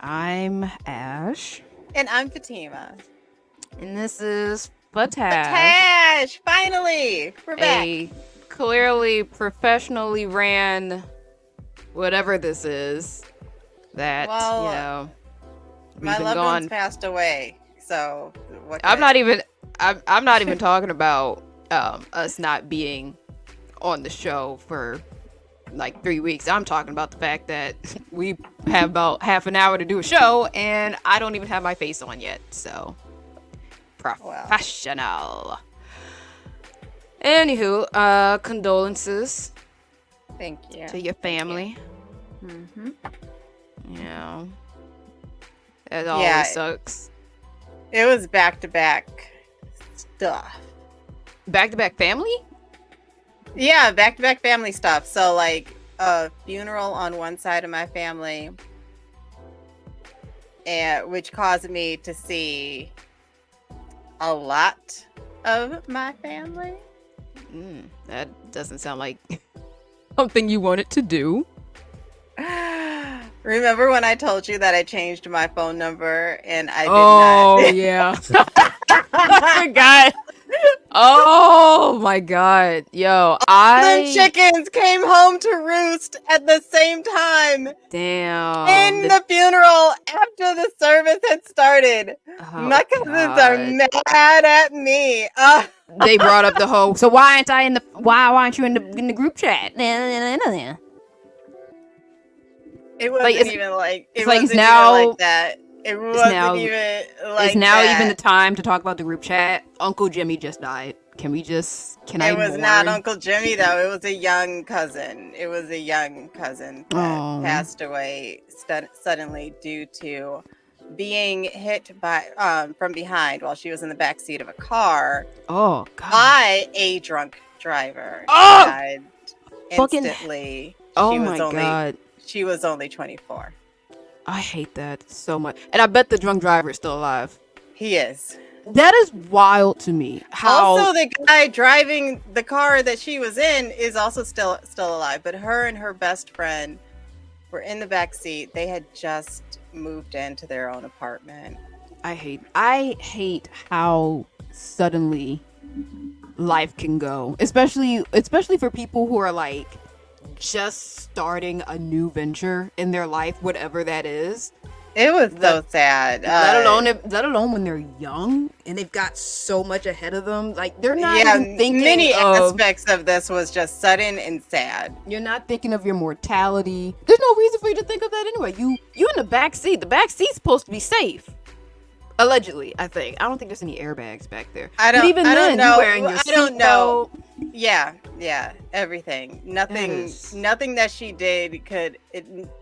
I'm Ash, And I'm Fatima. and this is Fatash, Fatash! Finally! We're back. a clearly professionally ran whatever this is. That Well, we've my been loved ones gone. passed away, so what can I'm I not say? even. I'm not even talking about us not being on the show for like 3 weeks. I'm talking about the fact that we have about half an hour to do a show, and I don't even have my face on yet. So Well, professional. Anywho, condolences thank you. to your family. Mm-hmm. Yeah, it Yeah, always sucks. it was back-to-back stuff. Back to back family? Yeah, back-to-back family stuff. So, like, a funeral on one side of my family, and which caused me to see a lot of my family. That doesn't sound like something you wanted to do. Remember when I told you that I changed my phone number and I did Oh not? yeah, I forgot. Oh my god, yo, The chickens came home to roost at the same time damn. in the funeral after the service had started. My cousins are mad at me. They brought up the whole. So why aren't I in the? Why aren't you in the group chat? It Like wasn't even like it's it like it's wasn't even like now. that. It It's wasn't now. even It's like now even the that. time to talk about the group chat. Uncle Jimmy just died. Can we just? Can I It was not mourn? Uncle Jimmy though. It was a young cousin. It was a young cousin that Oh. passed away suddenly due to being hit by from behind while she was in the back seat of a car Oh god. by a drunk driver. Oh! She died Fucking- instantly. Oh she was my only god. she was only 24. I hate that so much. And I bet the drunk driver is still alive. He is. That is wild to me. How Also, the guy driving the car that she was in is also still alive. But her and her best friend were in the back seat. They had just moved into their own apartment. I hate how suddenly life can go. Especially for people who are like just starting a new venture in their life, whatever that is. It was so sad. Let alone when they're young and they've got so much ahead of them. Like they're not even thinking many of aspects of this was just sudden and sad. You're not thinking of your mortality. There's no reason for you to think of that anyway. You in the back seat. The back seat's supposed to be safe. Allegedly, I think. I don't think there's any airbags back there. I don't know. You're wearing your I don't know. seatbelt. Yeah, everything. Nothing that she did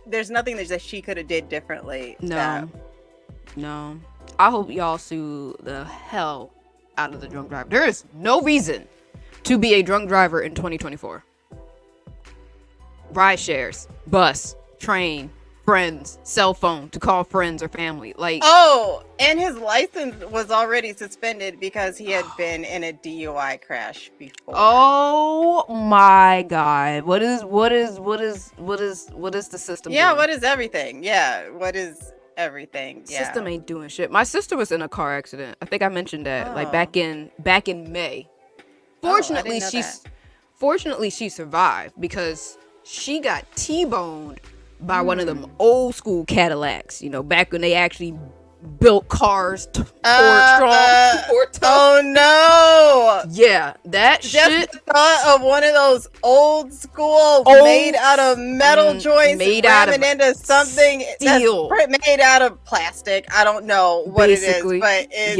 there's nothing that she could have did differently. No. I hope y'all sue the hell out of the drunk driver. There is no reason to be a drunk driver in 2024. Ride shares, bus, train, friends, cell phone to call friends or family. Like, oh, and his license was already suspended because he had been in a DUI crash before. Oh my god. What is the system doing? What is everything? What is everything? System ain't doing shit. My sister was in a car accident. I think I mentioned that like back in May. Fortunately, fortunately she survived because she got T-boned by one of them old school Cadillacs, back when they actually built cars Ford tough. Oh no! Yeah, that shit. The thought of one of those old school made out of metal joints ramming into something steel made out of plastic. I don't know what basically, it is, but it's...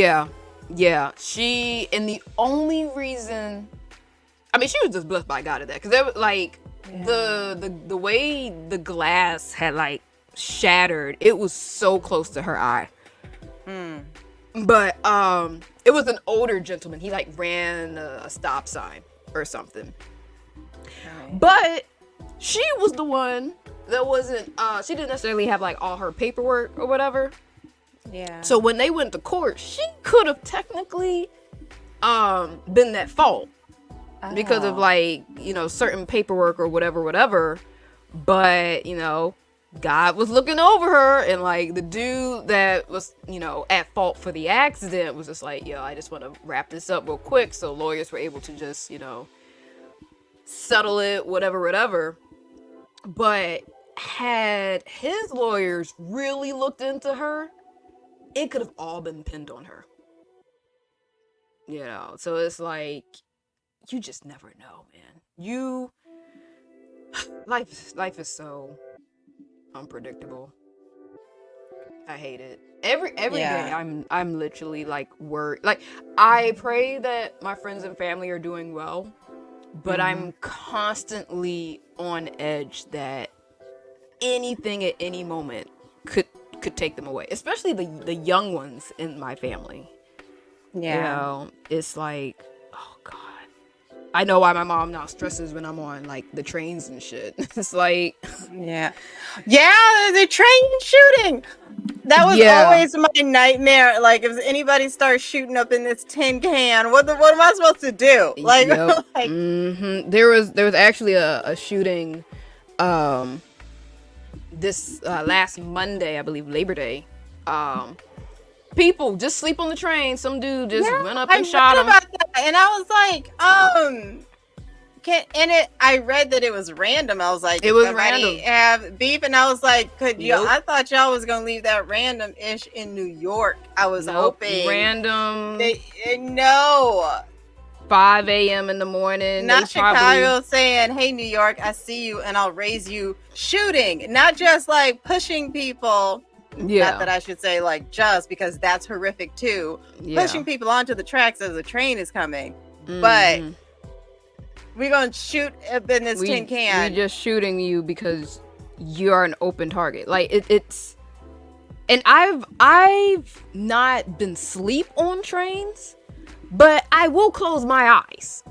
yeah. She, and the only reason, I mean, she was just blessed by God at that, because there was like the way the glass had like shattered, it was so close to her eye. But it was an older gentleman. He like ran a stop sign or something. Right. But she was the one that wasn't she didn't necessarily have like all her paperwork or whatever. Yeah. So when they went to court, she could have technically been at fault because of like, certain paperwork or whatever. But, God was looking over her, and like the dude that was, at fault for the accident was just like, yo, I just want to wrap this up real quick. So lawyers were able to just, settle it, whatever. But had his lawyers really looked into her, it could have all been pinned on her. So it's like, you just never know, man. Life is so unpredictable. I hate it. Every day I'm literally like worried. Like, I pray that my friends and family are doing well, but I'm constantly on edge that anything at any moment could take them away, especially the young ones in my family. It's like, oh god, I know why my mom now stresses when I'm on like the trains and shit. It's like, the train shooting, that was always my nightmare. Like, if anybody starts shooting up in this tin can, what am I supposed to do? Like, there was actually a shooting this last Monday, I believe, Labor Day. People just sleep on the train. Some dude just went up and shot him. And I was like, I read that it was random. I was like, it was random. Have beef, and I was like, could you? I thought y'all was gonna leave that random-ish in New York. I was hoping random. No. 5 a.m. in the morning. Not Chicago saying, hey, New York, I see you and I'll raise you. Shooting, not just like pushing people. Not that I should say like just, because that's horrific too. Pushing people onto the tracks as the train is coming. But we're going to shoot up in this tin can. We're just shooting you because you're an open target. Like, it's... And I've not been asleep on trains, but I will close my eyes.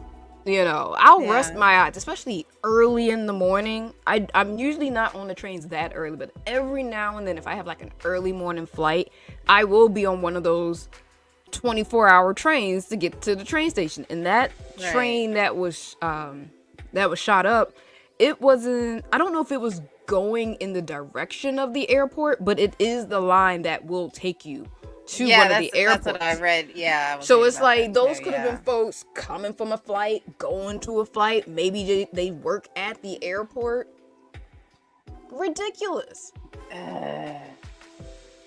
I'll rest my eyes, especially early in the morning. I'm usually not on the trains that early, but every now and then, if I have like an early morning flight, I will be on one of those 24-hour trains to get to the train station. And that train that was shot up, it wasn't, I don't know if it was going in the direction of the airport, but it is the line that will take you to one of the airports. That's what I read. So it's like those could have been folks coming from a flight, going to a flight. Maybe they work at the airport. Ridiculous.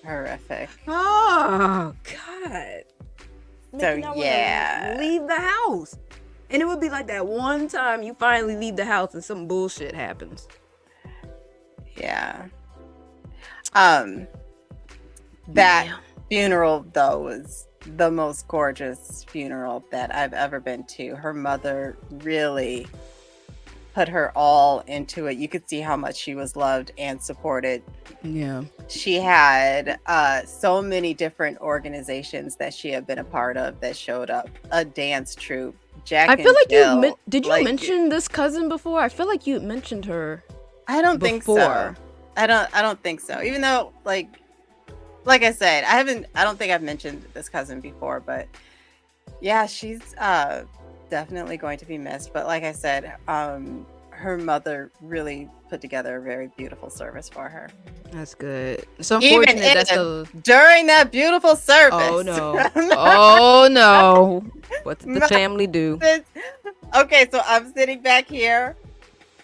Horrific. Oh God. Leave the house. And it would be like that one time you finally leave the house and some bullshit happens. Funeral, though, was the most gorgeous funeral that I've ever been to. Her mother really put her all into it. You could see how much she was loved and supported. She had so many different organizations that she had been a part of that showed up. A dance troupe. Jack. I feel like Jill, did you mention this cousin before? I feel like you mentioned her. I don't think so. I don't think so. Even though, like I said, I don't think I've mentioned this cousin before, but yeah, she's definitely going to be missed. But like I said, her mother really put together a very beautiful service for her. That's good. It's unfortunate during that beautiful service. Oh no. Oh no. What did the family do? Okay, so I'm sitting back here.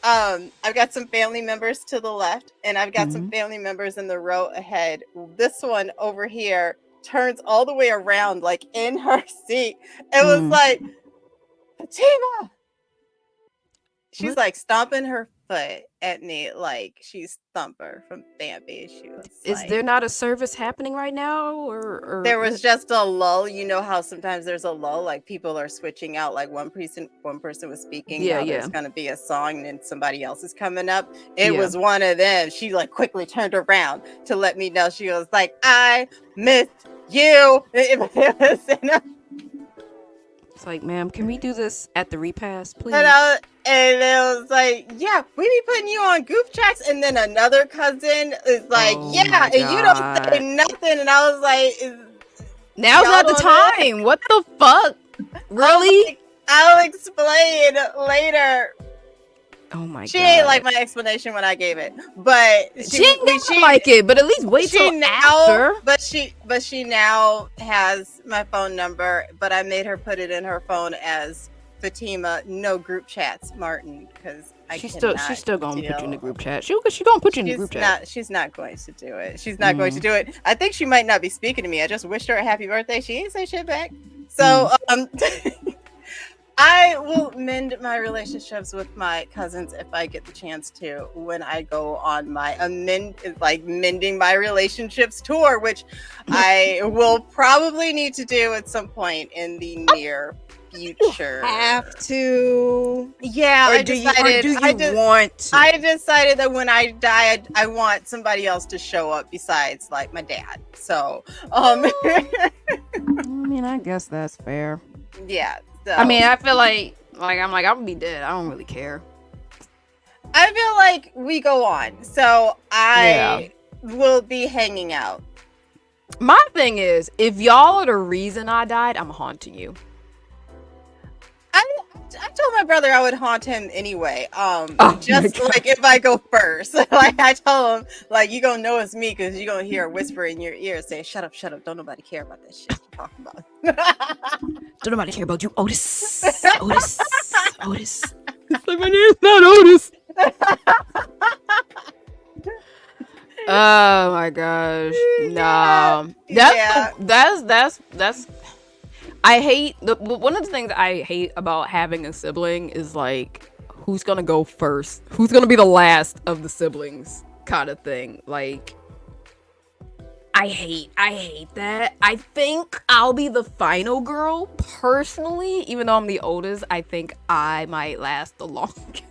I've got some family members to the left, and I've got some family members in the row ahead. This one over here turns all the way around, like in her seat. It was like, Fatima! She's like stomping her foot at me like she's Thumper from Bambi. She was Is there not a service happening right now? Or there was just a lull. You know how sometimes there's a lull, like people are switching out, like one person was speaking. There's gonna be a song and then somebody else is coming up. It was one of them. She like quickly turned around to let me know. She was like, I missed you. It's like, ma'am, can we do this at the repast, please? And it was like, yeah, we be putting you on goof tracks. And then another cousin is like, and you don't say nothing. And I was like, now's not the time. What the fuck? Really? I'll explain later. Oh my She god. ain't like my explanation when I gave it, but She ain't gonna like it, but at least wait she till now, after. but she now has my phone number, but I made her put it in her phone as Fatima, no group chats, Martin, because She's still gonna put you in the group chat. She gonna put you in the group chat. She's not going to do it. She's not going to do it. I think she might not be speaking to me. I just wished her a happy birthday. She ain't say shit back. So I will mend my relationships with my cousins if I get the chance to when I go on my mending my relationships tour, which I will probably need to do at some point in the near future. Have to. Yeah, Or do you want to? I decided that when I die, I want somebody else to show up besides like my dad. So, I mean, I guess that's fair. Yeah. So. I mean, I feel like I'm gonna be dead. I don't really care. I feel like we go on, so I will be hanging out. My thing is, if y'all are the reason I died, I'm haunting you. I told my brother I would haunt him anyway. Just like if I go first, like I told him, like you gonna know it's me because you gonna hear a whisper in your ear saying, "Shut up, shut up! Don't nobody care about that shit you're talking about." Don't nobody care about you, Otis. Otis. Otis. It's like my name's not Otis. Oh my gosh. No. That's I hate one of the things I hate about having a sibling is like who's gonna go first, who's gonna be the last of the siblings kind of thing. Like I hate that. I think I'll be the final girl personally, even though I'm the oldest. I think I might last the longest.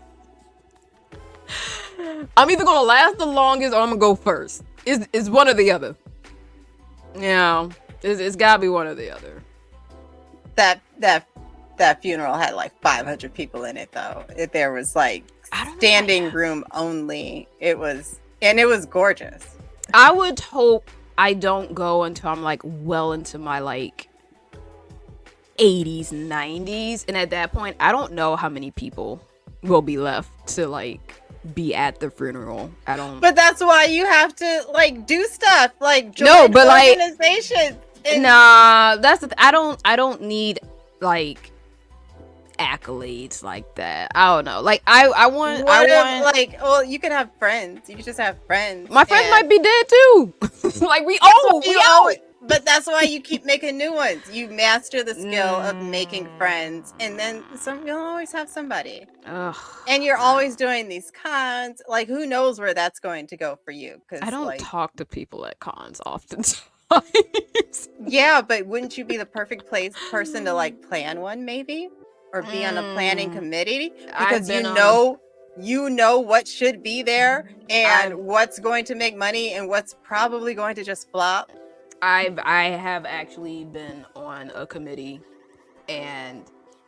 I'm either gonna last the longest or I'm gonna go first. It's one or the other. Yeah, it's gotta be one or the other. That funeral had like 500 people in it though. There was like standing room only. It was gorgeous. I would hope I don't go until I'm like well into my like 80s, 90s, and at that point I don't know how many people will be left to like be at the funeral. I don't. But that's why you have to like do stuff like join organizations. Nah, that's the I don't need like accolades like that. I don't know. Like I want like, well, you can have friends. You can just have friends. My friends might be dead too. Like we old. But that's why you keep making new ones. You master the skill of making friends, and then you'll always have somebody. Ugh. And you're always doing these cons. Like, who knows where that's going to go for you? Because I don't talk to people at cons often. Yeah, but wouldn't you be the perfect person to like plan one, maybe, or be on a planning committee? Because you know what should be there and what's going to make money and what's probably going to just flop. I have actually been on a committee, and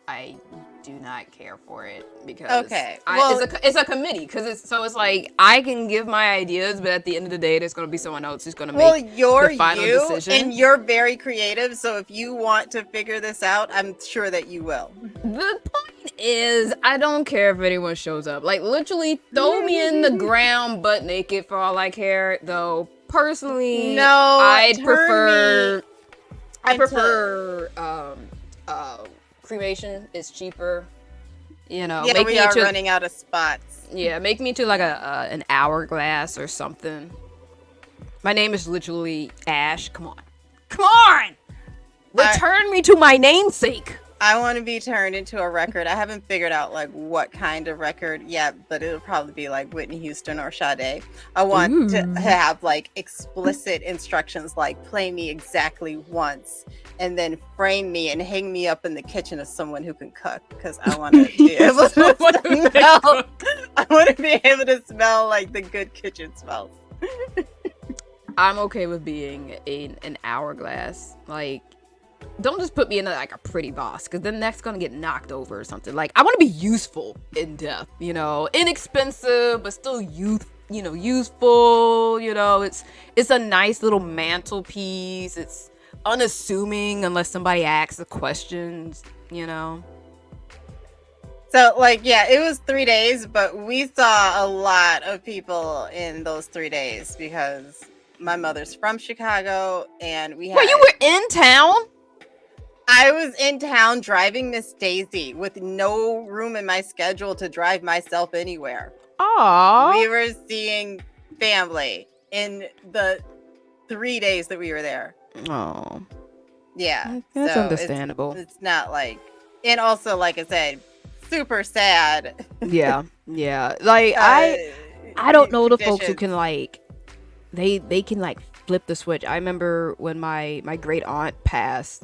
I do not care for it because it's a committee because it's like I can give my ideas, but at the end of the day, there's going to be someone else who's going to make the final decision. And you're very creative, so if you want to figure this out, I'm sure that you will. The point is, I don't care if anyone shows up. Like literally, throw me in the ground butt naked for all I care, though. Personally, I prefer cremation. It's cheaper, you know. Yeah, we are running out of spots. Yeah, make me to like an hourglass or something. My name is literally Ash. Come on, return me to my namesake. I want to be turned into a record. I haven't figured out like what kind of record yet, but it'll probably be like Whitney Houston or Sade. I want to have like explicit instructions like play me exactly once and then frame me and hang me up in the kitchen as someone who can cook because I want to be able to smell. I want to be able to smell like the good kitchen smells. I'm okay with being an hourglass. Like, don't just put me in a pretty boss, because then that's gonna get knocked over or something. Like, I want to be useful in death, you know, inexpensive but still useful. You know, it's a nice little mantelpiece. It's unassuming unless somebody asks the questions, you know. So, like, yeah, it was 3 days, but we saw a lot of people in those 3 days because my mother's from Chicago, and we had. Wait, you were in town? I was in town driving Miss Daisy with no room in my schedule to drive myself anywhere. Aww. We were seeing family in the 3 days that we were there. Oh. Yeah. That's so understandable. It's not like, and also, like I said, super sad. Yeah. Like, I don't know the folks who can, like, they can, like, flip the switch. I remember when my great aunt passed,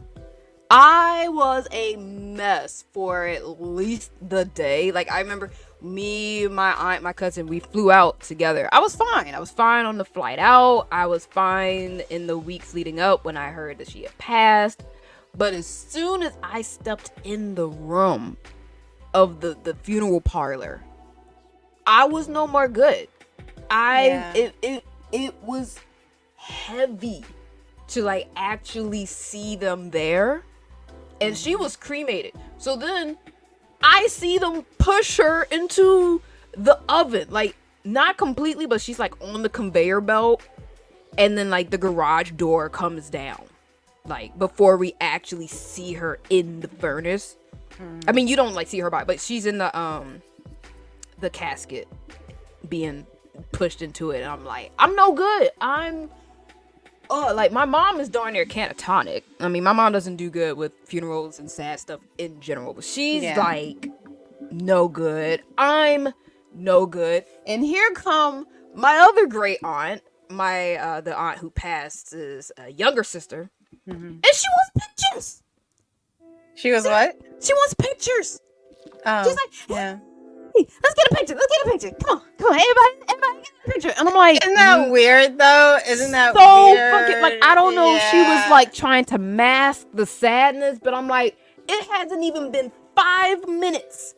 I was a mess for at least the day. Like, I remember me, my aunt, my cousin, we flew out together. I was fine. I was fine on the flight out. I was fine in the weeks leading up when I heard that she had passed. But as soon as I stepped in the room of the funeral parlor, I was no more good. It was heavy to, like, actually see them there. And she was cremated. So then I see them push her into the oven. Like, not completely, but she's, like, on the conveyor belt. And then, like, the garage door comes down. Like, before we actually see her in the furnace. I mean, you don't, like, see her body, but she's in the casket being pushed into it. And I'm like, I'm no good. Like, my mom is darn near catatonic. I mean, my mom doesn't do good with funerals and sad stuff in general, but she's like no good. I'm no good. And here come my other great aunt, the aunt who passed is a younger sister, and she wants pictures. She was what? She wants pictures. Oh, she's like, yeah. Hey, let's get a picture. Come on, everybody get a picture. And I'm like, isn't that weird though? Isn't that so weird? fucking, like, I don't know if she was, like, trying to mask the sadness, but I'm like, it hasn't even been 5 minutes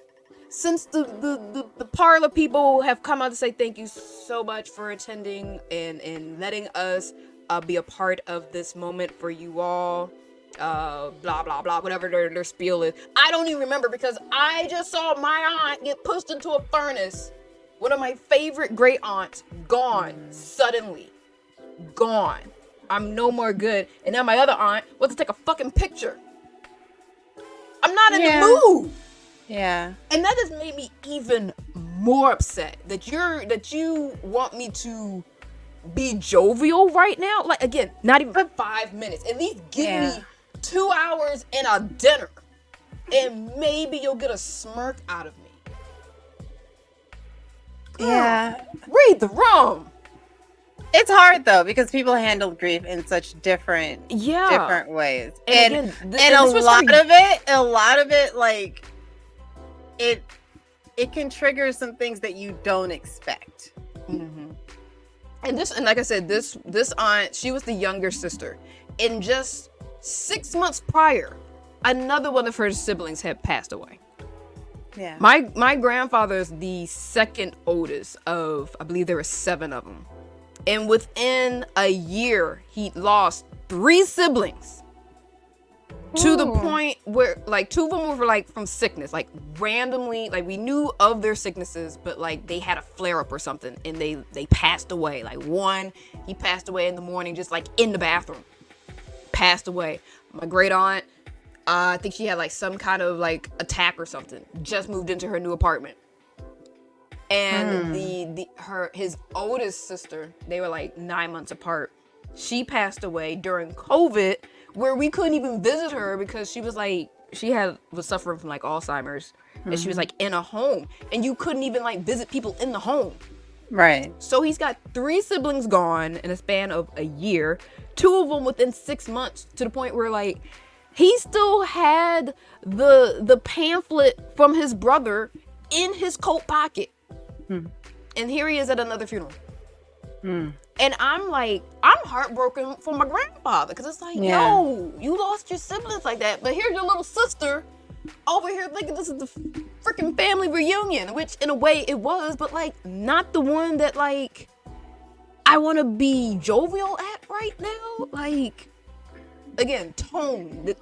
since the parlor people have come out to say thank you so much for attending and letting us be a part of this moment for you all. Blah blah blah, whatever their spiel is. I don't even remember because I just saw my aunt get pushed into a furnace. One of my favorite great aunts gone suddenly. Gone. I'm no more good. And now my other aunt wants to take a fucking picture. I'm not in the mood. Yeah. And that has made me even more upset that you want me to be jovial right now. Like, again, not even 5 minutes. At least give me 2 hours and a dinner, and maybe you'll get a smirk out of me. Girl, read the room. It's hard though because people handle grief in such different ways, and a lot of it, like it can trigger some things that you don't expect. Mm-hmm. And like I said, this aunt, she was the younger sister, and just 6 months prior, another one of her siblings had passed away. Yeah. My grandfather is the second oldest of, I believe there were 7 of them. And within a year, he lost 3 siblings. To the point where, like, 2 of them were, like, from sickness. Like, randomly, like, we knew of their sicknesses, but, like, they had a flare-up or something, and they passed away. Like, one, he passed away in the morning, just, like, in the bathroom. Passed away. My great aunt, I think she had, like, some kind of, like, attack or something. Just moved into her new apartment. And his oldest sister, they were, like, 9 months apart. She passed away during COVID, where we couldn't even visit her because she was, like, was suffering from, like, Alzheimer's. And she was, like, in a home. And you couldn't even, like, visit people in the home. Right. So he's got 3 siblings gone in a span of a year. 2 of them within 6 months, to the point where, like, he still had the pamphlet from his brother in his coat pocket. And here he is at another funeral. And I'm like, I'm heartbroken for my grandfather, because it's like, no, you lost your siblings like that, but here's your little sister over here thinking this is the freaking family reunion, which in a way it was, but, like, not the one that, like, I want to be jovial at right now. Like, again, tone.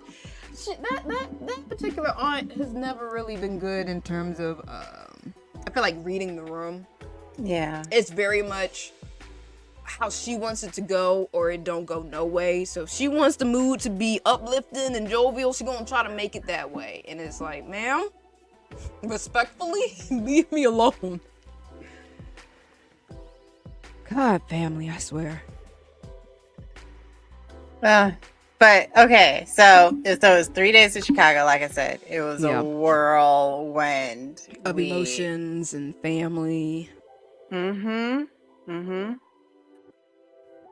that particular aunt has never really been good in terms of I feel like reading the room. Yeah. It's very much how she wants it to go, or it don't go no way. So if she wants the mood to be uplifting and jovial, she gonna try to make it that way. And it's like, ma'am, respectfully, leave me alone. God, family, I swear. But okay, so it was 3 days in Chicago. Like I said, it was a whirlwind of emotions and family.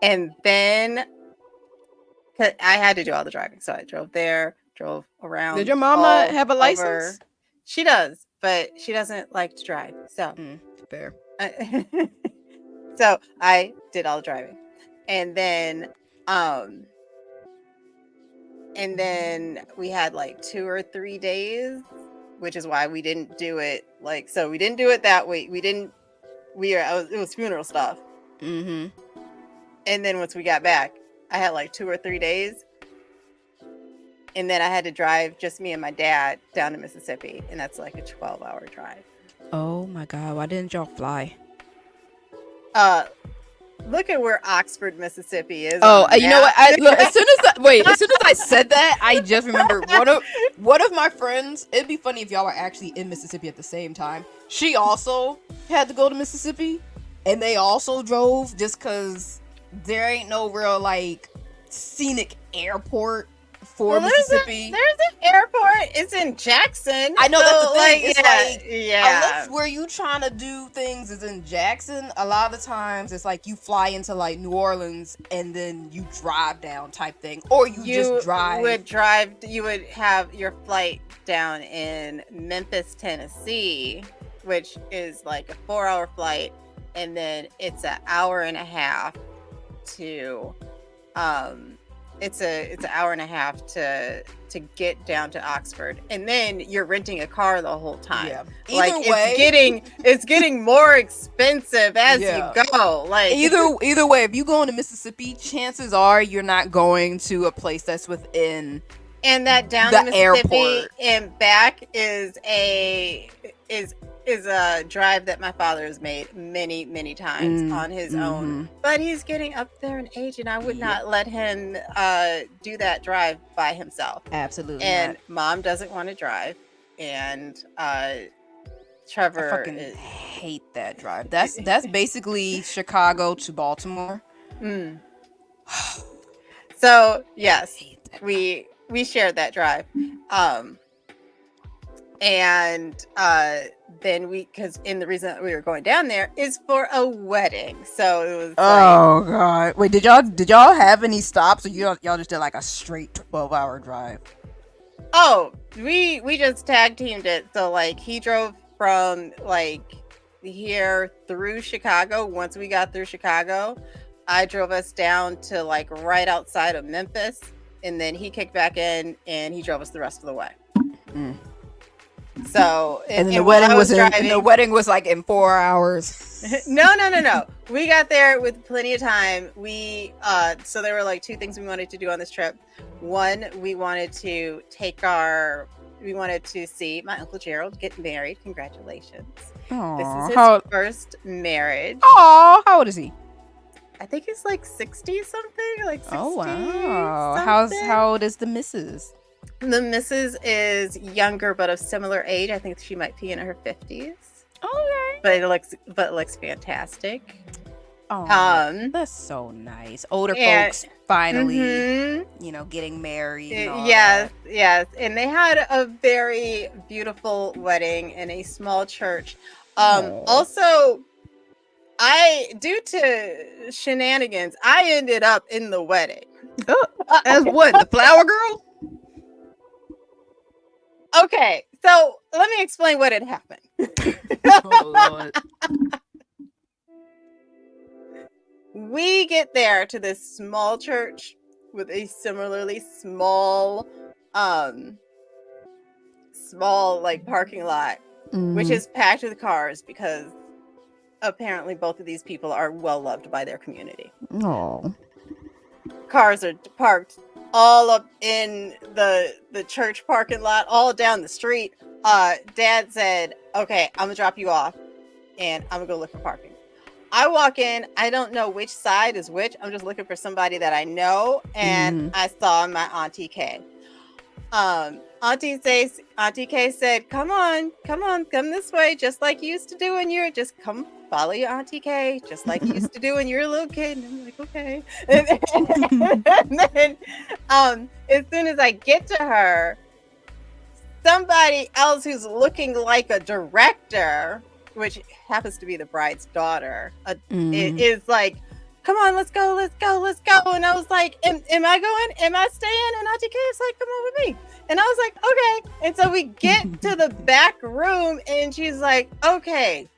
And then I had to do all the driving, so I drove there, drove around. Did your mom not have a license? She does, but she doesn't like to drive. So fair. So I did all the driving, and then we had like 2 or 3 days, which is why we didn't do it. So we didn't do it that week. It was funeral stuff. And then once we got back, I had like 2 or 3 days. And then I had to drive just me and my dad down to Mississippi. And that's like a 12-hour drive. Oh my God. Why didn't y'all fly? Look at where Oxford, Mississippi is. Oh, you know what? As soon as I said that, I just remembered one of my friends. It'd be funny if y'all were actually in Mississippi at the same time. She also had to go to Mississippi, and they also drove just because there ain't no real like scenic airport for Mississippi. There's an airport. It's in Jackson. I know, that's the thing. It's unless where you trying to do things is in Jackson, a lot of the times it's like you fly into like New Orleans and then you drive down type thing, or you just drive. You would have your flight down in Memphis, Tennessee, which is like a 4-hour flight, and then it's an hour and a half to it's an hour and a half to get down to Oxford, and then you're renting a car the whole time. Yeah. It's getting more expensive as you go. Like either way, if you go into Mississippi, chances are you're not going to a place that's within. And that down to Mississippi airport and back is a drive that my father has made many times on his own. But he's getting up there in age, and I would not let him do that drive by himself. Absolutely. And not. Mom doesn't want to drive, and Trevor I fucking hate that drive. That's basically Chicago to Baltimore. So yes, we shared that drive. And then the reason that we were going down there is for a wedding. So it was God. Wait, did y'all have any stops, or y'all just did like a straight 12-hour drive? Oh, we just tag teamed it. So like he drove from like here through Chicago. Once we got through Chicago, I drove us down to like right outside of Memphis, and then he kicked back in and he drove us the rest of the way. So the wedding was like in 4 hours. No. We got there with plenty of time. So there were like 2 things we wanted to do on this trip. One, we wanted to see my Uncle Gerald get married. Congratulations. Aww, this is his first marriage. Oh, how old is he? I think he's like 60 something, like 60. Oh wow. Something. How old is the missus? The missus is younger, but of similar age. I think she might be in her 50s. Okay. But it looks fantastic. Oh, that's so nice. Older folks finally, getting married. And all yes. And they had a very beautiful wedding in a small church. Also, due to shenanigans, I ended up in the wedding. As what? The flower girl? Okay, so let me explain what had happened. Oh, Lord. We get there to this small church with a similarly small like parking lot, which is packed with cars because apparently both of these people are well loved by their community. Oh. Cars are parked all up in the church parking lot, all down the street. Dad said, okay, I'm gonna drop you off and I'm gonna go look for parking. I walk in, I don't know which side is which. I'm just looking for somebody that I know, and I saw my Auntie K. Auntie K said, come on, come this way, just like you used to do when you're just come follow your Auntie K, just like you used to do when you were a little kid. And I'm like, okay. And then as soon as I get to her, somebody else who's looking like a director, which happens to be the bride's daughter, is like, come on, let's go. And I was like, am I going? Am I staying? And Auntie K is like, come on with me. And I was like, okay. And so we get to the back room and she's like, okay,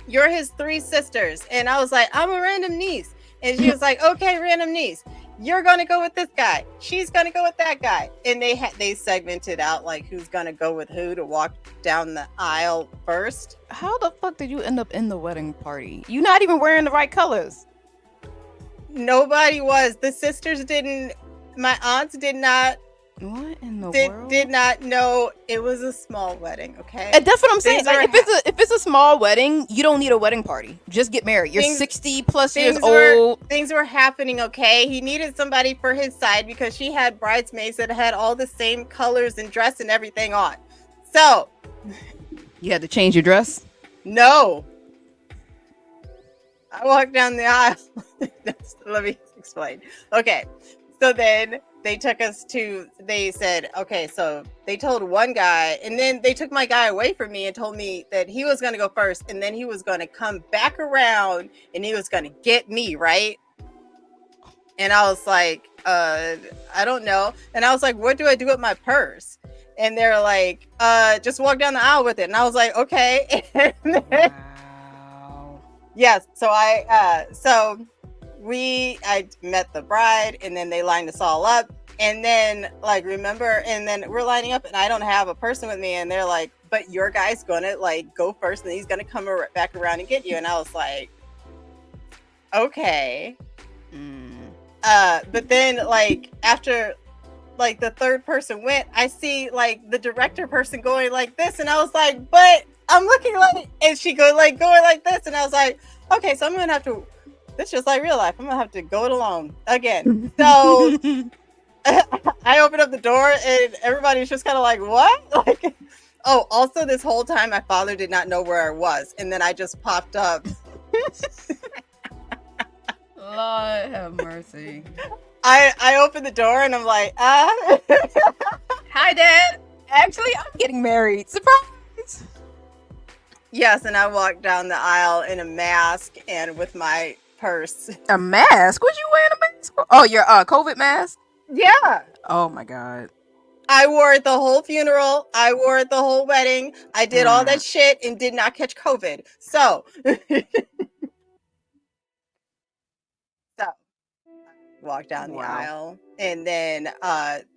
you're his 3 sisters. And I was like, I'm a random niece. And she was like, okay, random niece. You're going to go with this guy. She's going to go with that guy. And they segmented out like who's going to go with who to walk down the aisle first. How the fuck did you end up in the wedding party? You're not even wearing the right colors. Nobody was. The sisters didn't. My aunts did not. What in the world? Did not know it was a small wedding. Okay, and that's what I'm saying. Like, if it's a small wedding, you don't need a wedding party. Just get married. You're 60 plus years old. Things were happening. Okay, he needed somebody for his side because she had bridesmaids that had all the same colors and dress and everything on. So you had to change your dress. No, I walked down the aisle. Let me explain. Okay, so then they took us to, they said, okay, so they told one guy, and then they took my guy away from me and told me that he was going to go first, and then he was going to come back around and he was going to get me, right? And I was like, I don't know. And I was like, what do I do with my purse? And they're like, just walk down the aisle with it. And I was like, okay. Wow. Yes. So I met the bride, and then they lined us all up, and then like, remember, and then we're lining up and I don't have a person with me, and they're like, but your guy's gonna like go first and he's gonna come back around and get you. And I was like, okay. But then like after like the third person went, I see like the director person going like this, and I was like, but I'm looking like, and she going like this, and I was like, okay, so I'm gonna have to, this just like real life, I'm gonna have to go it alone again. So I opened up the door and everybody's just kind of like, what? Like, oh, also this whole time my father did not know where I was, and then I just popped up. Lord have mercy. I opened the door and I'm like, hi, Dad. Actually, I'm getting married. Surprise. Yes, and I walked down the aisle in a mask and with my purse. A mask? Was you wearing a mask? Oh, your COVID mask? Yeah. Oh my God. I wore it the whole funeral. I wore it the whole wedding. I did all that shit and did not catch COVID. So walk down the aisle, and then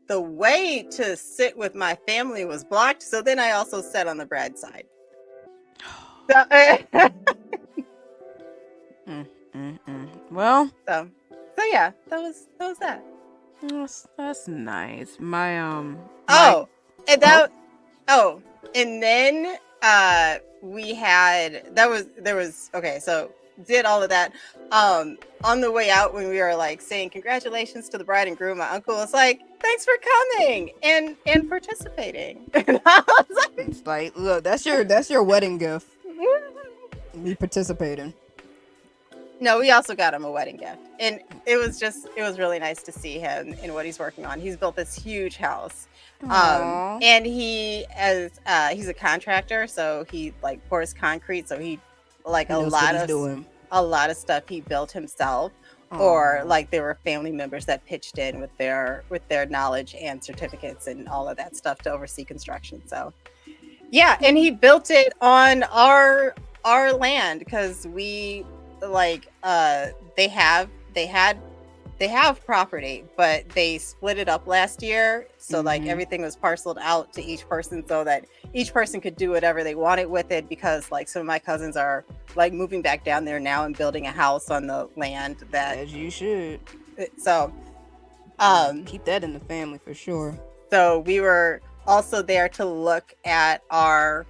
the way to sit with my family was blocked, so then I also sat on the bride's side. So, well, so yeah, that was that. That's nice. My and then we had there was okay, so did all of that. On the way out, when we were like saying congratulations to the bride and groom, my uncle was like, thanks for coming and participating. And I was like, it's like, look, that's your wedding gift. Me participating. No, we also got him a wedding gift, and it was really nice to see him and what he's working on. He's built this huge house. And he's a contractor, so he like pours concrete, so he like a lot of stuff he built himself. Or like there were family members that pitched in with their knowledge and certificates and all of that stuff to oversee construction. So yeah, and he built it on our land because we like they have property, but they split it up last year, so like everything was parceled out to each person so that each person could do whatever they wanted with it, because like some of my cousins are like moving back down there now and building a house on the land that, as you should. So Keep that in the family for sure. So we were also there to look at our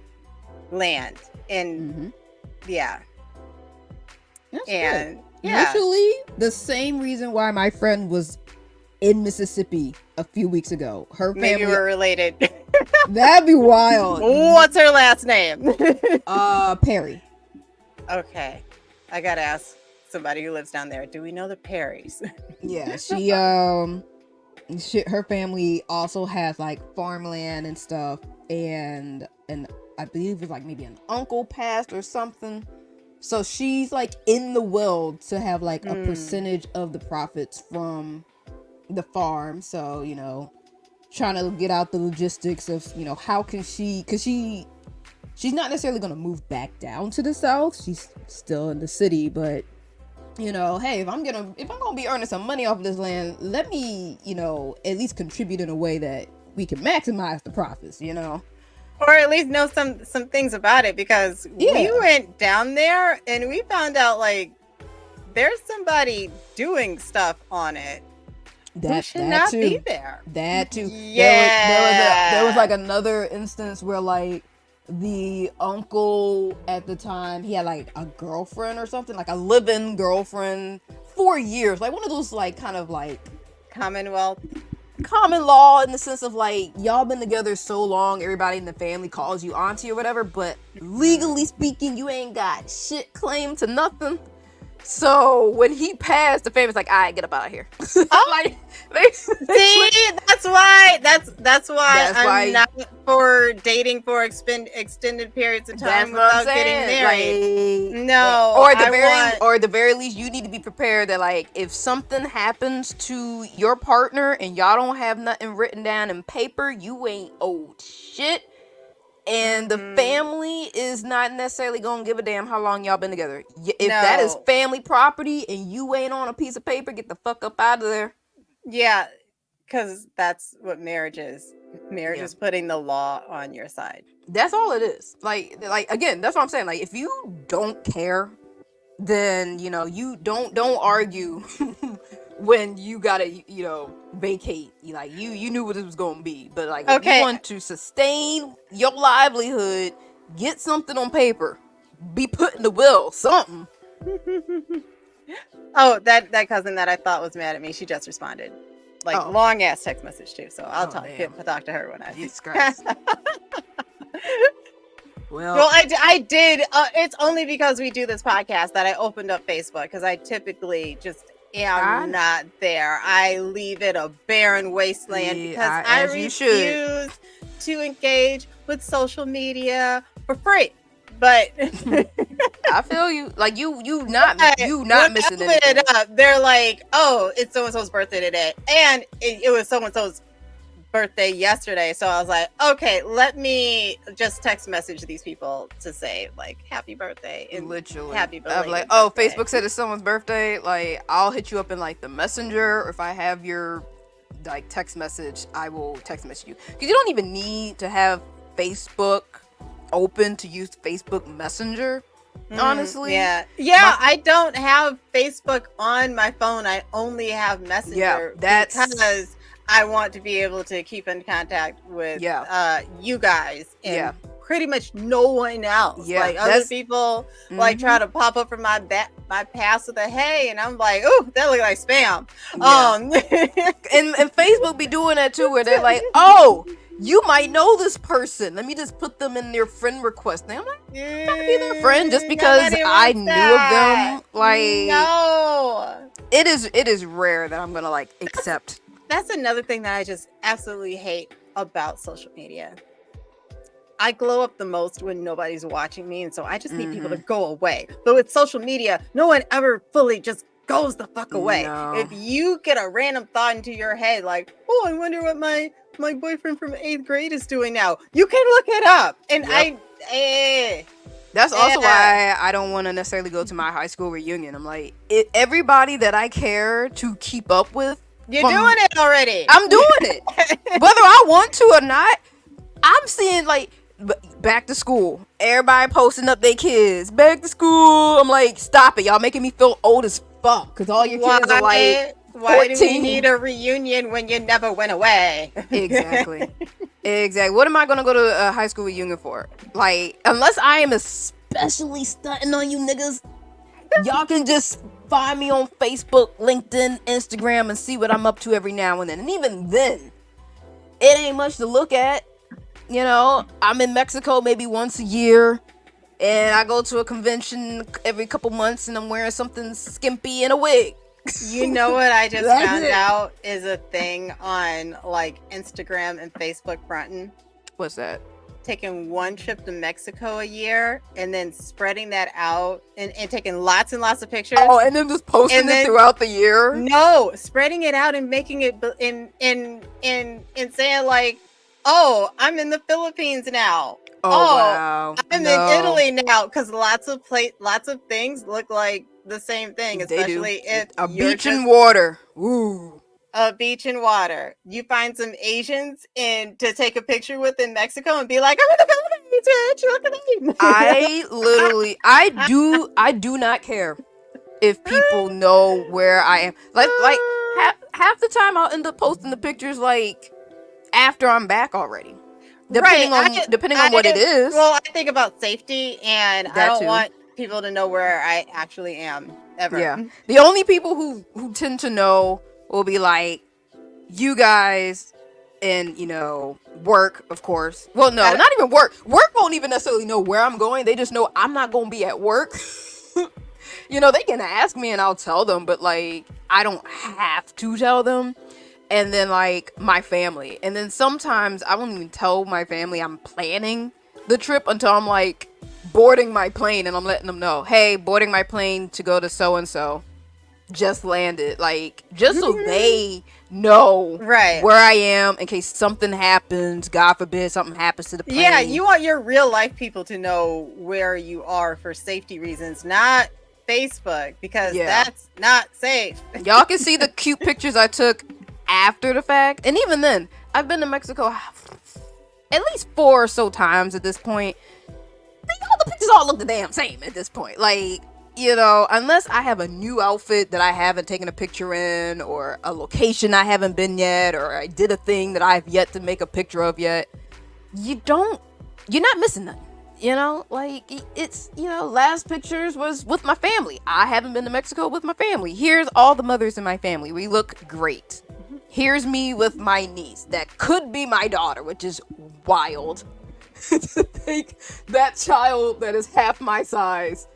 land, and yeah. That's and good. yeah, Literally the same reason why my friend was in Mississippi a few weeks ago. Her family. maybe we're related. That'd be wild. What's her last name? Perry. Okay, I gotta ask somebody who lives down there. Do we know the Perrys? Yeah, her family also has like farmland and stuff, and I believe it's like maybe an uncle passed or something. So she's like in the will to have like a percentage of the profits from the farm. So, you know, trying to get out the logistics of, you know, how can she, because she's not necessarily going to move back down to the south. She's still in the city, but you know, hey, if I'm gonna be earning some money off of this land, let me, you know, at least contribute in a way that we can maximize the profits, you know. Or at least know some things about it, because we went down there and we found out like there's somebody doing stuff on it. That should not be there. That too. Yeah. There was like another instance where like the uncle at the time, he had like a girlfriend or something, like a live-in girlfriend for years, like one of those like kind of like common law in the sense of like y'all been together so long, everybody in the family calls you auntie or whatever, but legally speaking you ain't got shit claim to nothing. So when he passed, the family's like, "All right, get up out of here." Like, that's why I'm not for dating for extended periods of time without getting married. Like, no, or at the very least, you need to be prepared that like if something happens to your partner and y'all don't have nothing written down in paper, you ain't owed shit. And the family is not necessarily gonna give a damn how long y'all been together. If that is family property and you ain't on a piece of paper, get the fuck up out of there. Yeah, because that's what marriage is. Marriage is putting the law on your side. That's all it is. Like again, that's what I'm saying. Like if you don't care, then you know you don't argue when you gotta, you know, vacate. Like you knew what it was gonna be, but like if you want to sustain your livelihood, get something on paper, be put in the will, something. Oh, that cousin that I thought was mad at me, she just responded, like long ass text message too. So I'll talk to her when I. Jesus Christ. Well, I did. It's only because we do this podcast that I opened up Facebook, because I typically just am not there. I leave it a barren wasteland because I refuse to engage with social media for free. But I feel you. Like you not missing anything. It up, they're like, "Oh, it's so and so's birthday today," and it was so and so's birthday yesterday. So I was like, "Okay, let me just text message these people to say like happy birthday." And literally, happy birthday. I'm like, "Oh, Facebook said it's someone's birthday." Like, I'll hit you up in like the messenger, or if I have your like text message, I will text message you, because you don't even need to have Facebook open to use Facebook Messenger. Honestly, I don't have Facebook on my phone. I only have Messenger because I want to be able to keep in contact with you guys and pretty much no one else. Like other people like try to pop up from my past with a hey, and I'm like, oh, that look like spam. And Facebook be doing that too, where they're like, oh, you might know this person, let me just put them in their friend request. And I'm like, I'm not be their friend just because I knew of them. Like, no, it is rare that I'm gonna like accept. That's another thing that I just absolutely hate about social media. I glow up the most when nobody's watching me, and so I just need people to go away. But with social media, no one ever fully just goes the fuck away. No. If you get a random thought into your head, like, oh, I wonder what my boyfriend from 8th grade is doing now, you can look it up. And that's also why I don't want to necessarily go to my high school reunion. I'm like, everybody that I care to keep up with, you're doing it already. I'm doing it. Whether I want to or not, I'm seeing like back to school. Everybody posting up their kids. Back to school. I'm like, stop it. Y'all making me feel old as fuck. Because all your kids are like Why do we 14. need a reunion when you never went away? Exactly. Exactly. What am I gonna go to a high school reunion for? Like, unless I am especially stunting on you niggas, y'all can just find me on Facebook, LinkedIn, Instagram, and see what I'm up to every now and then. And even then, it ain't much to look at. You know, I'm in Mexico maybe once a year, and I go to a convention every couple months, and I'm wearing something skimpy and a wig. You know what I just That's found it. out is a thing on like Instagram and Facebook fronting? What's that? Taking one trip to Mexico a year and then spreading that out and taking lots and lots of pictures. Oh, and then just posting And it then- throughout the year? No, spreading it out and making it in saying like, oh, I'm in the Philippines now. Oh, wow. I'm No. in Italy now, because lots of things look like the same thing, They do. especially if A you're beach and just water. Ooh. a beach and water. You find some Asians and to take a picture with in Mexico and be like, I'm in the Philippines, bitch. Look at me. I literally, I do not care if people know where I am. Like half the time I'll end up posting the pictures like after I'm back already. Depending on what it is. Well, I think about safety, and I That don't too. want people to know where I actually am ever. Yeah. The only people who tend to know will be like you guys and, you know, work, of course. Well, no, not even work. Work won't even necessarily know where I'm going. They just know I'm not going to be at work. You know, they can ask me and I'll tell them, but like I don't have to tell them. And then like my family. And then sometimes I won't even tell my family I'm planning the trip until I'm like boarding my plane and I'm letting them know, hey, boarding my plane to go to so and so. Just landed. Like, just so they know Right. where I am in case something happens. God forbid something happens to the plane. Yeah, you want your real life people to know where you are for safety reasons, not Facebook, because that's not safe. Y'all can see the cute pictures I took after the fact. And even then, I've been to Mexico at least 4 or so times at this point. The pictures all look the damn same at this point. Like, you know, unless I have a new outfit that I haven't taken a picture in, or a location I haven't been yet, or I did a thing that I've yet to make a picture of yet, you're not missing nothing. You know, like, it's, you know, last pictures was with my family. I haven't been to Mexico with my family. Here's all the mothers in my family. We look great. Here's me with my niece. That could be my daughter, which is wild. To think that child that is half my size,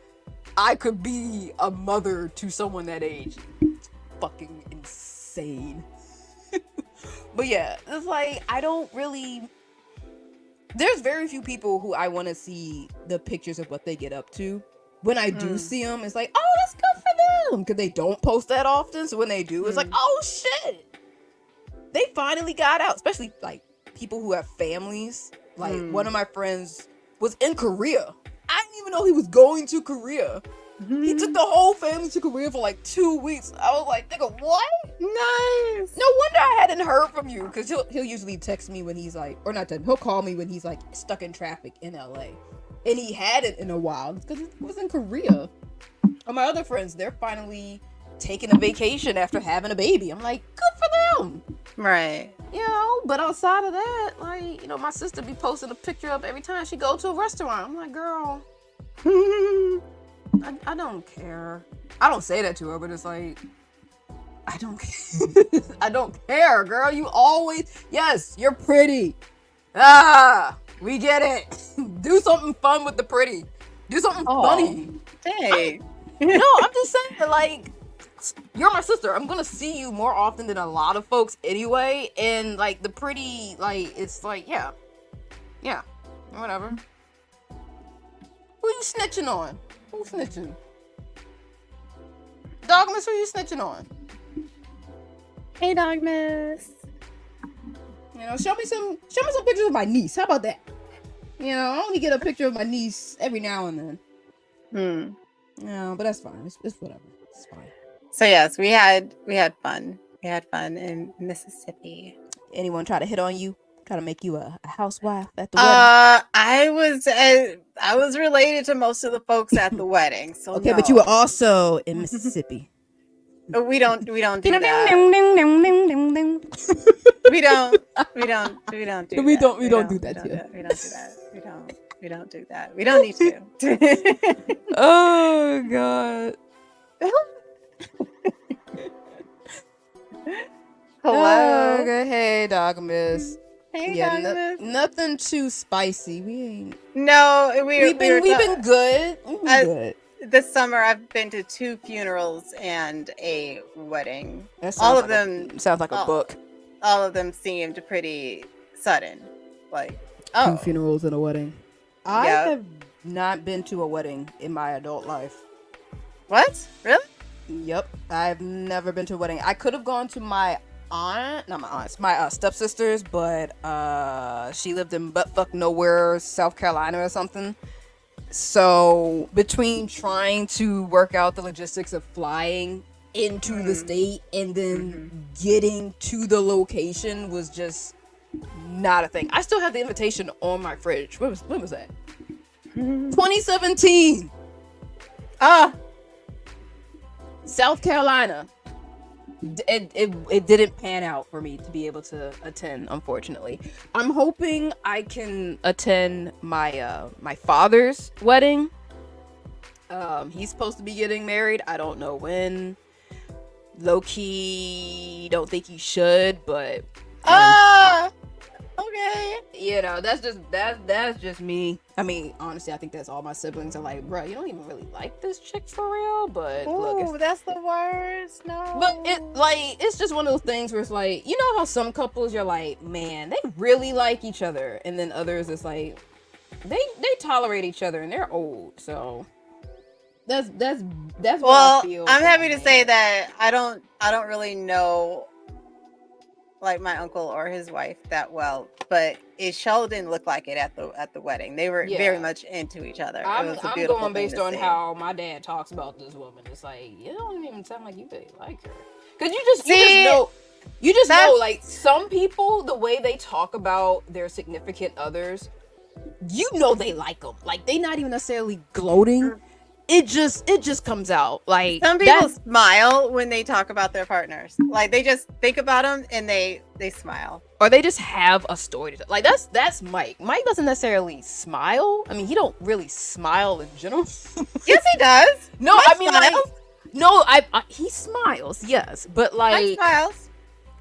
I could be a mother to someone that age. It's fucking insane. But yeah, it's like, I don't really... There's very few people who I want to see the pictures of what they get up to. When I do see them, it's like, oh, that's good for them. Because they don't post that often. So when they do, it's like, oh, shit. They finally got out. Especially, like, people who have families. Like, one of my friends was in Korea. I didn't even know he was going to Korea. He took the whole family to Korea for like 2 weeks. I was like, nigga, what? Nice. No wonder I hadn't heard from you. Because he'll usually text me when he's like, or not text, he'll call me when he's like stuck in traffic in LA. And he hadn't in a while because it was in Korea. And my other friends, they're finally taking a vacation after having a baby. I'm like, good for them. Right. You know, but outside of that, like, you know, my sister be posting a picture up every time she go to a restaurant. I'm like, girl, I don't care. I don't say that to her, but it's like, I don't care. I don't care, girl. You always, yes, you're pretty. We get it. Do something fun with the pretty. Do something funny. Dang. No, I'm just saying, like, you're my sister. I'm gonna see you more often than a lot of folks anyway. And like the pretty, like, it's like, yeah, whatever. Who you snitching on? Who snitching? Dogmas, who you snitching on? Hey, Dogmas. You know, show me some pictures of my niece. How about that? You know, I only get a picture of my niece every now and then. No, but that's fine. It's whatever. It's fine. So yes, we had fun. We had fun in Mississippi. Anyone try to hit on you? Try to make you a housewife at the wedding? I was related to most of the folks at the wedding. So okay, no. but you were also in Mississippi. We don't do that. Ding, ding, ding, ding, ding, ding, ding. We don't do that. We don't do that We don't here. do that. We don't do that. We don't need to. Oh god. Hello. Okay. Hey, Dog Miss. Hey, Yeah, Douglas. nothing too spicy. We ain't. No, We've been good. We've been good. This summer, I've been to 2 funerals and a wedding. That sounds All of like them sounds like a book. All of them seemed pretty sudden. Like, 2 funerals and a wedding. I Yep. have not been to a wedding in my adult life. What? Really? Yep, I've never been to a wedding. I could have gone to my stepsister's, but she lived in buttfuck nowhere, South Carolina or something. So between trying to work out the logistics of flying into the state and then getting to the location was just not a thing. I still have the invitation on my fridge. When was that? 2017. South Carolina. It didn't pan out for me to be able to attend, unfortunately. I'm hoping I can attend my my father's wedding. He's supposed to be getting married. I don't know when. Low key, don't think he should, but okay. You know, that's just me. I mean, honestly, I think that's all my siblings are like, bro, you don't even really like this chick for real. But look, that's the worst. No. But it's just one of those things where it's like, you know how some couples you're like, man, they really like each other, and then others it's like they tolerate each other and they're old. So that's what I feel. I'm happy to say that I don't really know like my uncle or his wife that well, but it sure didn't look like it at the wedding. They were very much into each other. I'm going based on how my dad talks about this woman. It's like, you don't even sound like you really like her, because you just know like some people, the way they talk about their significant others, you know they like them. Like they not even necessarily gloating. It just comes out. Like some people smile when they talk about their partners. Like they just think about them and they smile, or they just have a story to tell. Like that's Mike. Mike doesn't necessarily smile. I mean, he don't really smile in general. Yes, he does. No, Mike I mean smiles. like no, I he smiles. Yes, but like Mike smiles.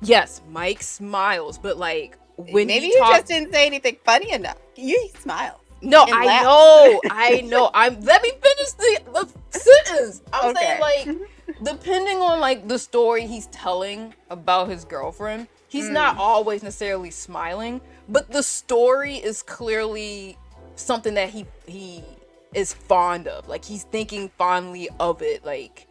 Yes, Mike smiles, but like when maybe he you talks, just didn't say anything funny enough. He smiles. No, and I laughs. know. Let me finish the sentence. I'm Okay. saying, like, depending on like the story he's telling about his girlfriend, he's not always necessarily smiling, but the story is clearly something that he is fond of. Like he's thinking fondly of it. Like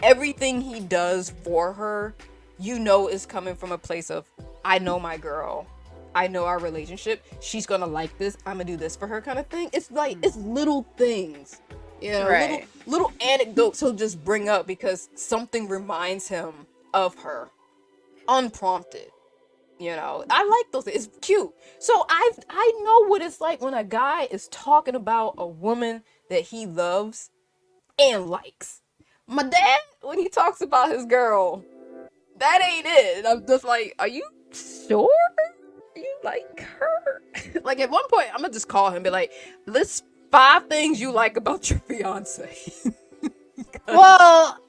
everything he does for her, you know, is coming from a place of, I know my girl. I know our relationship. She's gonna like this. I'm gonna do this for her, kind of thing. It's like it's little things, you know, Right. little anecdotes he'll just bring up because something reminds him of her, unprompted. You know, I like those things. It's cute. So I know what it's like when a guy is talking about a woman that he loves and likes. My dad, when he talks about his girl, that ain't it. I'm just like, are you sure? You like her? Like at one point I'm gonna just call him and be like, list 5 things you like about your fiance. Well,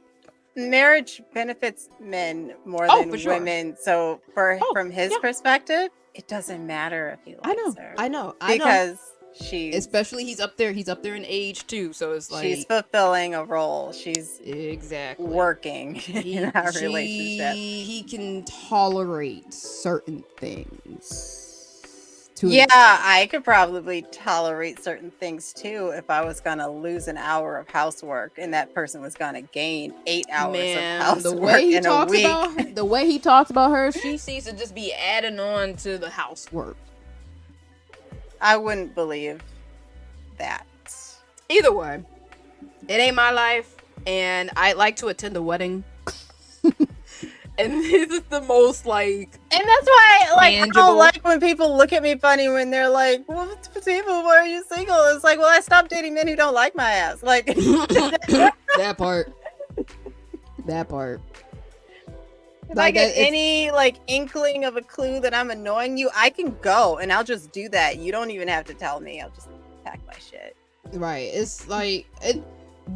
marriage benefits men more than for sure. women. So from his perspective, it doesn't matter if he likes her. I know. Because she's especially he's up there in age too, so it's like she's fulfilling a role. She's exactly working in our relationship. He can tolerate certain things. Yeah, I could probably tolerate certain things too if I was gonna lose an hour of housework and that person was gonna gain 8 hours of housework the way he in talks a week. about the way he talks about her, she seems to just be adding on to the housework. I wouldn't believe that. Either way, it ain't my life, and I like to attend a wedding. And this is the most like, and that's why like tangible. I don't like when people look at me funny when they're like, "Well, people, why are you single?" It's like, well, I stopped dating men who don't like my ass. Like that part. If I get any like inkling of a clue that I'm annoying you, I can go and I'll just do that. You don't even have to tell me. I'll just pack my shit. Right. It's like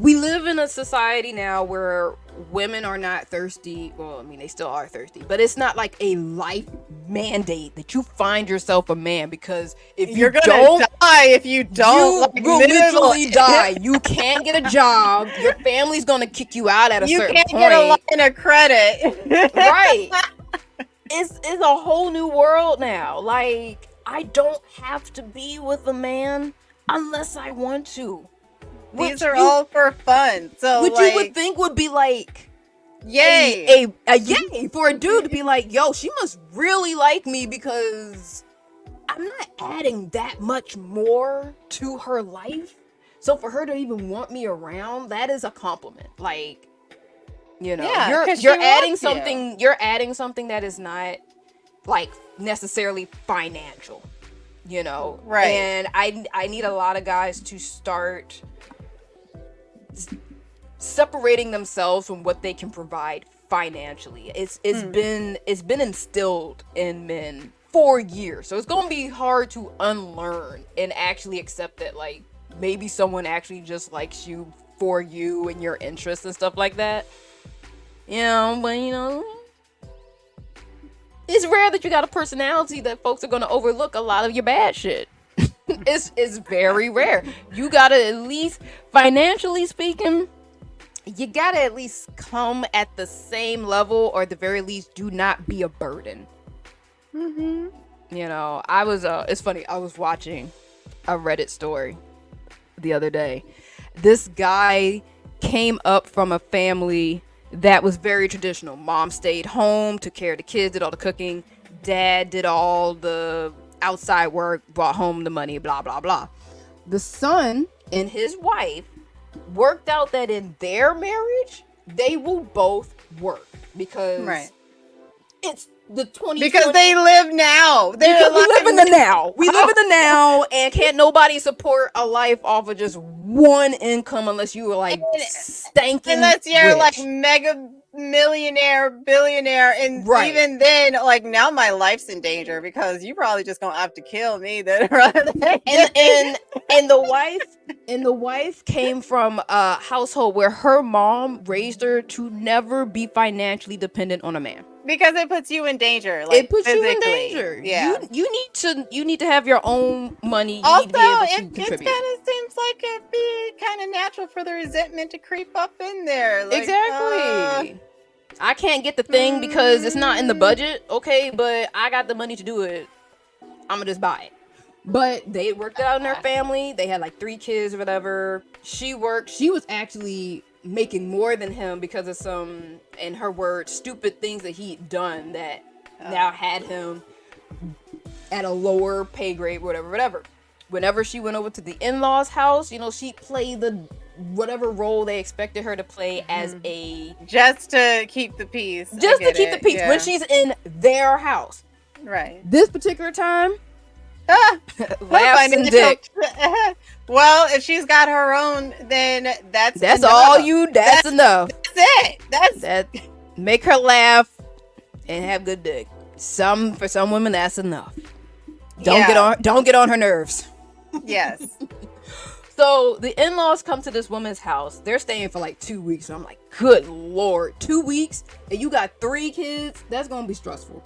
we live in a society now where women are not thirsty. Well, I mean, they still are thirsty, but it's not like a life mandate that you find yourself a man, because if you're gonna don't die, if you don't, you will literally die. You can't get a job. Your family's gonna kick you out at a certain point. You can't get a line of credit. Right. It's a whole new world now. Like, I don't have to be with a man unless I want to. These are all for fun. So which like, you would think would be like yay. A yay for a dude to be like, yo, she must really like me because I'm not adding that much more to her life. So for her to even want me around, that is a compliment. Like, you know, you're adding something. You're adding something that is not like necessarily financial. You know, right? And I need a lot of guys to start separating themselves from what they can provide financially. It's been instilled in men for years, so it's gonna be hard to unlearn and actually accept that like maybe someone actually just likes you for you and your interests and stuff like that. You know, but you know, it's rare that you got a personality that folks are gonna overlook a lot of your bad shit. It's very rare. You gotta, at least financially speaking, you gotta at least come at the same level, or at the very least do not be a burden. You know, I was it's funny, I was watching a Reddit story the other day. This guy came up from a family that was very traditional. Mom stayed home, took care of the kids, did all the cooking. Dad did all the outside work, brought home the money, blah blah blah. The son and his wife worked out that in their marriage they will both work because it's the 2020, because they live now. Because we live in the now. We live in the now, and can't nobody support a life off of just one income unless you were like stanking unless you're rich. Like mega millionaire, billionaire, and even then, like now my life's in danger because you probably just gonna have to kill me. Then and the wife came from a household where her mom raised her to never be financially dependent on a man. Because it puts you in danger. Like, it puts physically. You in danger. Yeah, you need to have your own money. You also, need to be able to contribute. It kind of seems like it'd be kind of natural for the resentment to creep up in there. Like, exactly. I can't get the thing because it's not in the budget. Okay, but I got the money to do it. I'm gonna just buy it. But they worked it out in their family. They had like 3 kids or whatever. She worked. She was actually making more than him because of some, in her words, stupid things that he'd done that now had him at a lower pay grade, whatever. Whenever she went over to the in-laws' house, you know, she played the whatever role they expected her to play as a... Just to keep the peace. Just to keep the peace when she's in their house. Right. This particular time, laughs and dick. Well, if she's got her own, then that's enough. That's enough. That's it. Make her laugh and have good dick. For some women, that's enough. Don't get on her nerves. Yes. So the in-laws come to this woman's house. They're staying for like 2 weeks. And I'm like, good Lord, 2 weeks and you got 3 kids? That's gonna be stressful.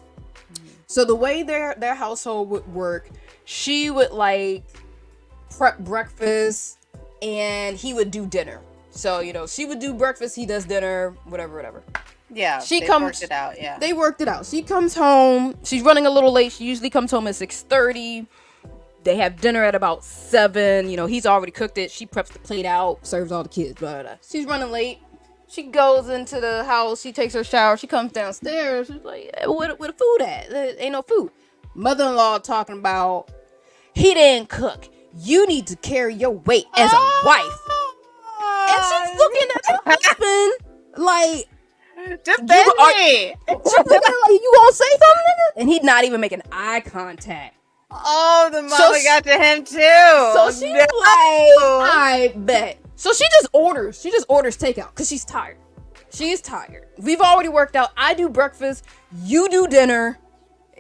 So the way their household would work, she would like prep breakfast and he would do dinner. So, you know, she would do breakfast, he does dinner, whatever. Yeah, worked it out. Yeah, they worked it out. She comes home. She's running a little late. She usually comes home at 6:30. They have dinner at about 7. You know, he's already cooked it. She preps the plate out, serves all the kids. Blah, blah, blah. She's running late. She goes into the house. She takes her shower. She comes downstairs. She's like, where the food at? There ain't no food. Mother-in-law talking about, he didn't cook. You need to carry your weight as a wife. And she's looking at her husband like, defend me. She's looking like, you gonna say something, nigga? And he's not even making eye contact. Oh, the mama got to him too. So she's like, I bet. So she just orders takeout because she's tired. She's tired. We've already worked out. I do breakfast. You do dinner.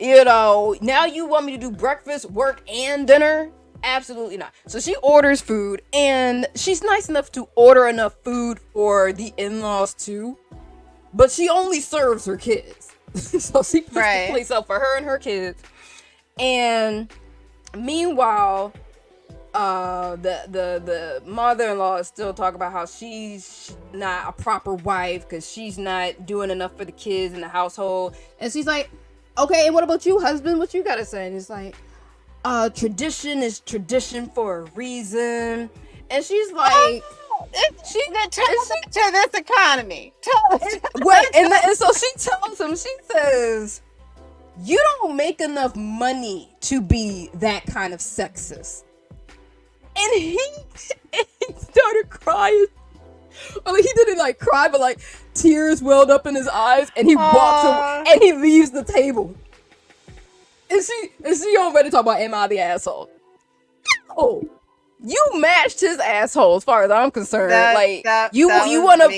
You know, now you want me to do breakfast, work, and dinner? Absolutely not. So she orders food, and she's nice enough to order enough food for the in-laws too. But she only serves her kids. So she puts the place up for her and her kids. And meanwhile, the mother-in-law is still talking about how she's not a proper wife because she's not doing enough for the kids in the household. And she's like, okay, and what about you, husband? What you gotta say? And it's like, tradition is tradition for a reason. And she's like, to this economy. And so she tells him, she says, you don't make enough money to be that kind of sexist. And he started crying. Well, he didn't like cry, but like tears welled up in his eyes, and he walks away and he leaves the table. And she already talking about, am I the asshole? Oh, you matched his asshole as far as I'm concerned. You wanna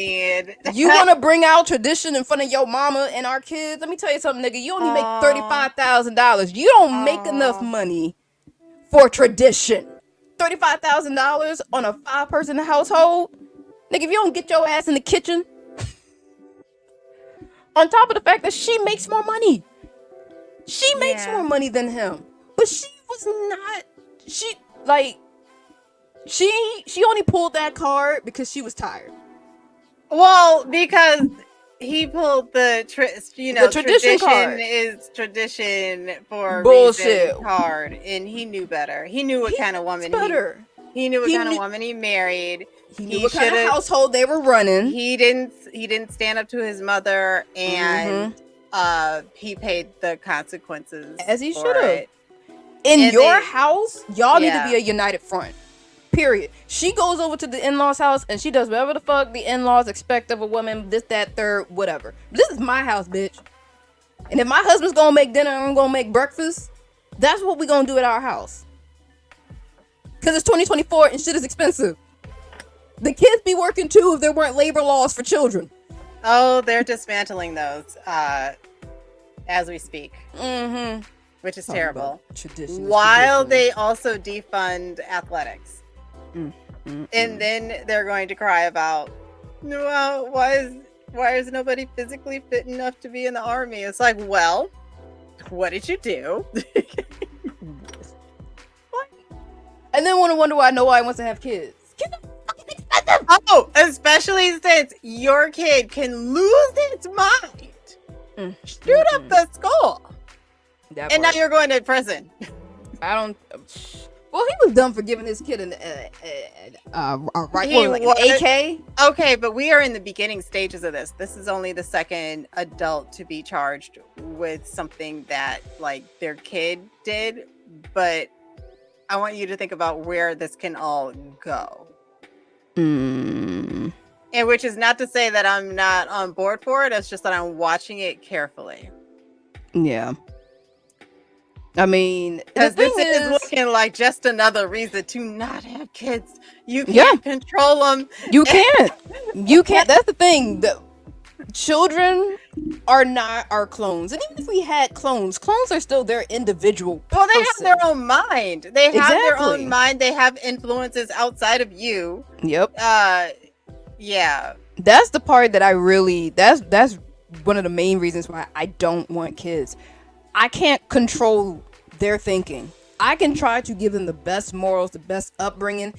bring out tradition in front of your mama and our kids? Let me tell you something, nigga. You only make $35,000. You don't make enough money for tradition. $35,000 on a 5-person household, nigga. If you don't get your ass in the kitchen, on top of the fact that she makes more money, she makes more money than him, but she was not. She only pulled that card because she was tired. Well, because he pulled the tradition card. Is tradition for bullshit card, and he knew better. He knew what kind of woman he knew what kind of woman he married. He knew what kind of household they were running. He didn't stand up to his mother, and he paid the consequences as he should have. In your house, y'all need to be a united front. Period. She goes over to the in-laws house and she does whatever the fuck the in-laws expect of a woman, this, that, third, whatever. This is my house, bitch. And if my husband's gonna make dinner and I'm gonna make breakfast, that's what we gonna do at our house. Cause it's 2024 and shit is expensive. The kids be working too if there weren't labor laws for children. Oh, they're dismantling those as we speak. Which is terrible. While they also defund athletics. And then they're going to cry about, well, why is nobody physically fit enough to be in the army? It's like, well, what did you do? And then want to wonder why nobody wants to have kids. Kids are fucking expensive. Oh, especially since your kid can lose its mind, shoot up the school, and now you're going to prison. I don't. Well, he was done for giving his kid an AK. Okay, but we are in the beginning stages of this. This is only the second adult to be charged with something that like their kid did. But I want you to think about where this can all go. And which is not to say that I'm not on board for it. It's just that I'm watching it carefully. Yeah. I mean, because this is looking like just another reason to not have kids. You can't control them. You can't. You can't. That's the thing. The children are not our clones. And even if we had clones are still their individual person. Well, they have their own mind. They have their own mind. They have influences outside of you. Yep. Yeah. That's the part that I really, that's one of the main reasons why I don't want kids. I can't control their thinking. I can try to give them the best morals, the best upbringing,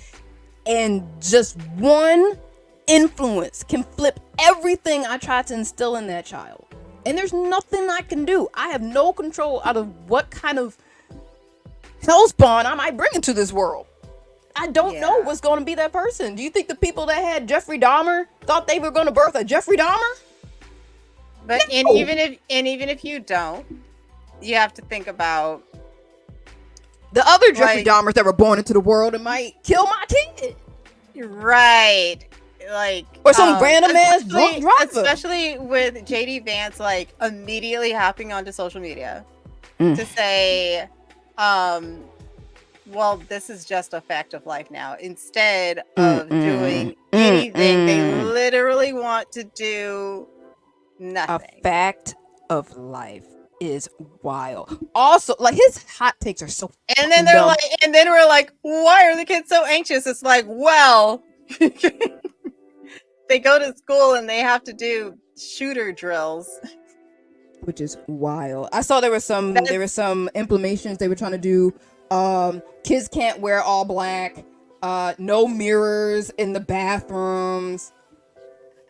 and just one influence can flip everything I try to instill in that child. And there's nothing I can do. I have no control out of what kind of hellspawn I might bring into this world. I don't know what's going to be that person. Do you think the people that had Jeffrey Dahmer thought they were going to birth a Jeffrey Dahmer? But no. and even if you don't, you have to think about the other Jeffrey Dahmers that were born into the world and might kill my kid. Right. Like, or some random ass drunk driver. Especially with JD Vance, like, immediately hopping onto social media to say, well, this is just a fact of life now, instead of doing anything. They literally want to do nothing. A fact of life is wild. Also, like, his hot takes are so and then they're dumb. We're like, why are the kids so anxious? It's like, well, they go to school and they have to do shooter drills, which is wild. I saw there were some implementations they were trying to do. Kids can't wear all black. No mirrors in the bathrooms.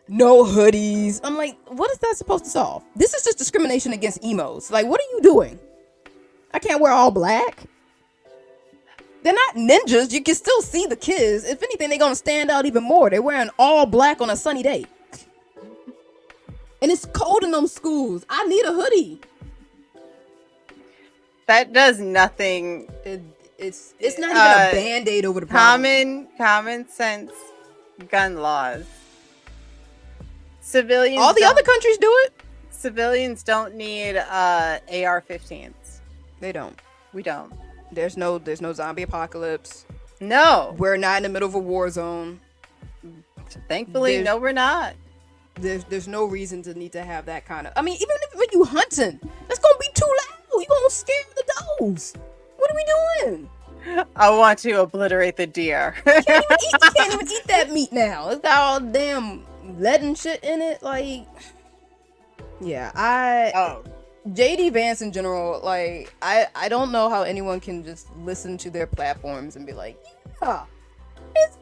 No hoodies. I'm like, what is that supposed to solve? This is just discrimination against emos. Like, what are you doing? I can't wear all black. They're not ninjas. You can still see the kids. If anything, they're gonna stand out even more. They're wearing all black on a sunny day. And it's cold in them schools. I need a hoodie. That does nothing. It's not even a band-aid over the problem. Common sense gun laws. Civilians. All the other countries do it. Civilians don't need AR-15s. They don't. We don't. There's no zombie apocalypse. No. We're not in the middle of a war zone. Thankfully, no, we're not. There's no reason to need to have that kind of. I mean, even when you hunting, that's gonna be too loud. You gonna scare the dogs. What are we doing? I want to obliterate the deer. You can't even eat that meat now. It's got all damn lead and shit in it. Like, yeah, JD Vance in general, like, I don't know how anyone can just listen to their platforms and be like, yeah, it's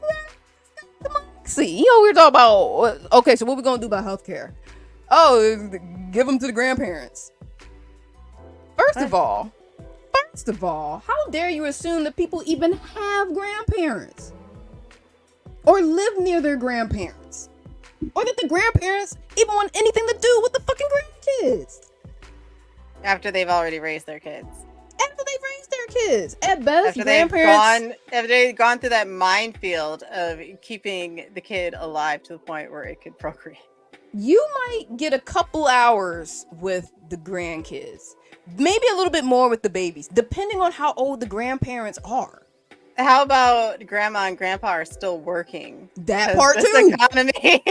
democracy. You know, we're talking about, okay, so what we gonna do about healthcare? Oh, give them to the grandparents. First of all, how dare you assume that people even have grandparents or live near their grandparents, or that the grandparents even want anything to do with the fucking grandkids? After they've already raised their kids. After they've raised their kids. At best, grandparents... After they've gone through that minefield of keeping the kid alive to the point where it could procreate. You might get a couple hours with the grandkids. Maybe a little bit more with the babies, depending on how old the grandparents are. How about grandma and grandpa are still working? That part too. Economy.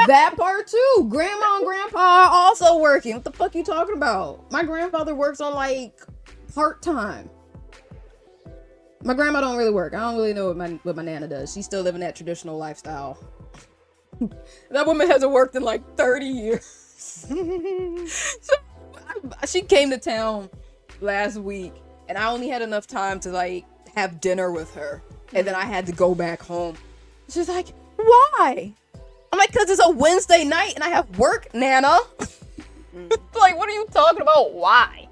That part too. Grandma and grandpa are also working. What the fuck are you talking about? My grandfather works on like part-time. My grandma don't really work. I don't really know what my nana does. She's still living that traditional lifestyle. That woman hasn't worked in like 30 years. So she came to town last week and I only had enough time to like have dinner with her, and then I had to go back home. She's like, why? I'm like, because it's a Wednesday night and I have work, Nana. Like, what are you talking about? Why?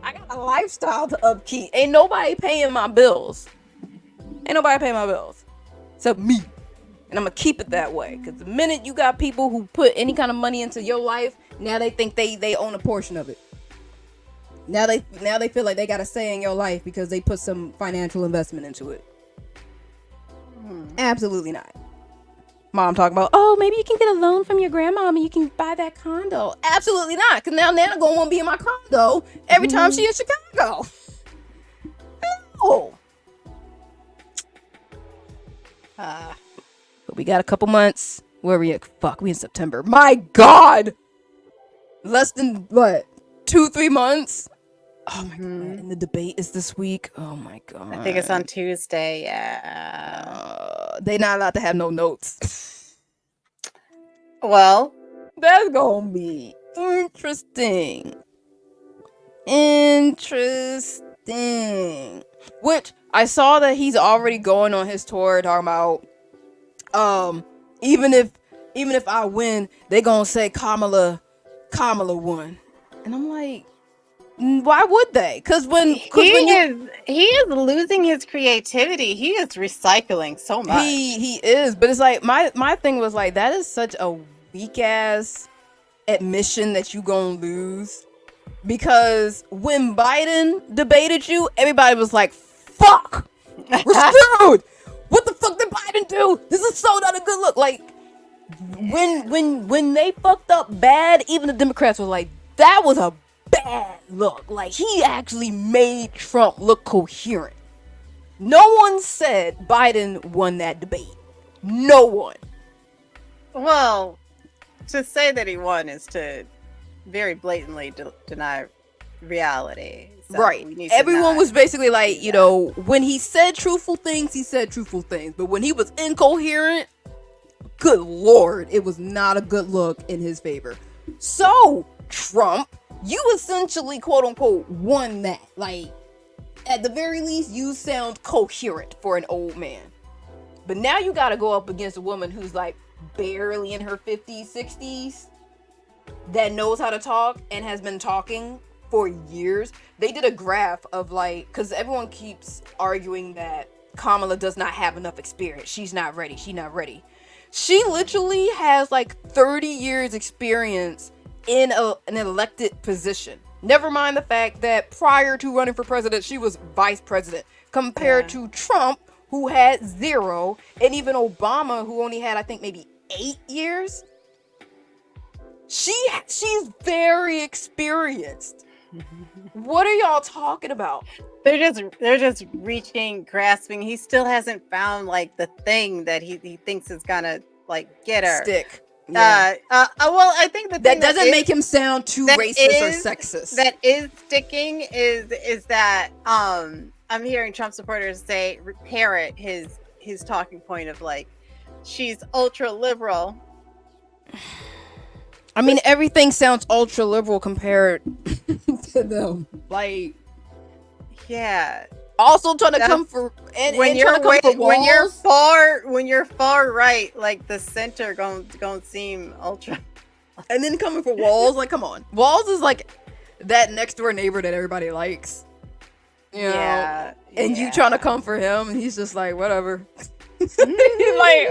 I got a lifestyle to upkeep. Ain't nobody paying my bills. Except me. And I'm gonna keep it that way, because the minute you got people who put any kind of money into your life, now they think they own a portion of it. Now they feel like they got a say in your life because they put some financial investment into it. Absolutely not. Mom talking about, oh, maybe you can get a loan from your grandma and you can buy that condo. Absolutely not, because now Nana gonna want to be in my condo every time she in Chicago. No. But we got a couple months. Where are we at? Fuck, we in September. My God. Less than, what, 2-3 months? Oh my God. And the debate is this week. Oh my God. I think it's on Tuesday. Yeah. They not allowed to have no notes. Well, that's gonna be interesting. Which I saw that he's already going on his tour talking about even if I win, they gonna say Kamala won. And I'm like, why would they? Because he is losing his creativity. He is recycling so much. He is, but it's like my thing was like, that is such a weak ass admission that you gonna lose. Because when Biden debated you, everybody was like, fuck, we're screwed. What the fuck did Biden do? This is so not a good look. Like, when they fucked up bad, even the Democrats were like, that was a bad look. Like, he actually made Trump look coherent. No one said Biden won that debate. No one. Well, to say that he won is to very blatantly deny reality. So Right. we need to Everyone not was basically like, do you that. know, when he said truthful things, he said truthful things. But when he was incoherent, good Lord, it was not a good look in his favor. So, Trump, you essentially, quote unquote, won that. Like, at the very least, you sound coherent for an old man. But now you gotta go up against a woman who's like barely in her 50s, 60s, that knows how to talk and has been talking for years. They did a graph of like, because everyone keeps arguing that Kamala does not have enough experience. She's not ready. She's not ready. She literally has like 30 years experience in an elected position. Never mind the fact that prior to running for president, she was vice president. Compared to Trump, who had 0, and even Obama, who only had, I think, maybe 8 years. She's very experienced. What are y'all talking about? They're just reaching, grasping. He still hasn't found like the thing that he thinks is gonna like get her. Stick. Yeah. Well, I think the thing that doesn't make him sound too racist or sexist. That is sticking is that I'm hearing Trump supporters say parrot his talking point of like she's ultra liberal. I mean, everything sounds ultra liberal compared to them. Like, yeah. Also trying to come for when you're far right, like the center gonna seem ultra. And then coming for Walls, like, come on. Walls is like that next door neighbor that everybody likes. You know? And you trying to come for him, and he's just like, whatever. He's like,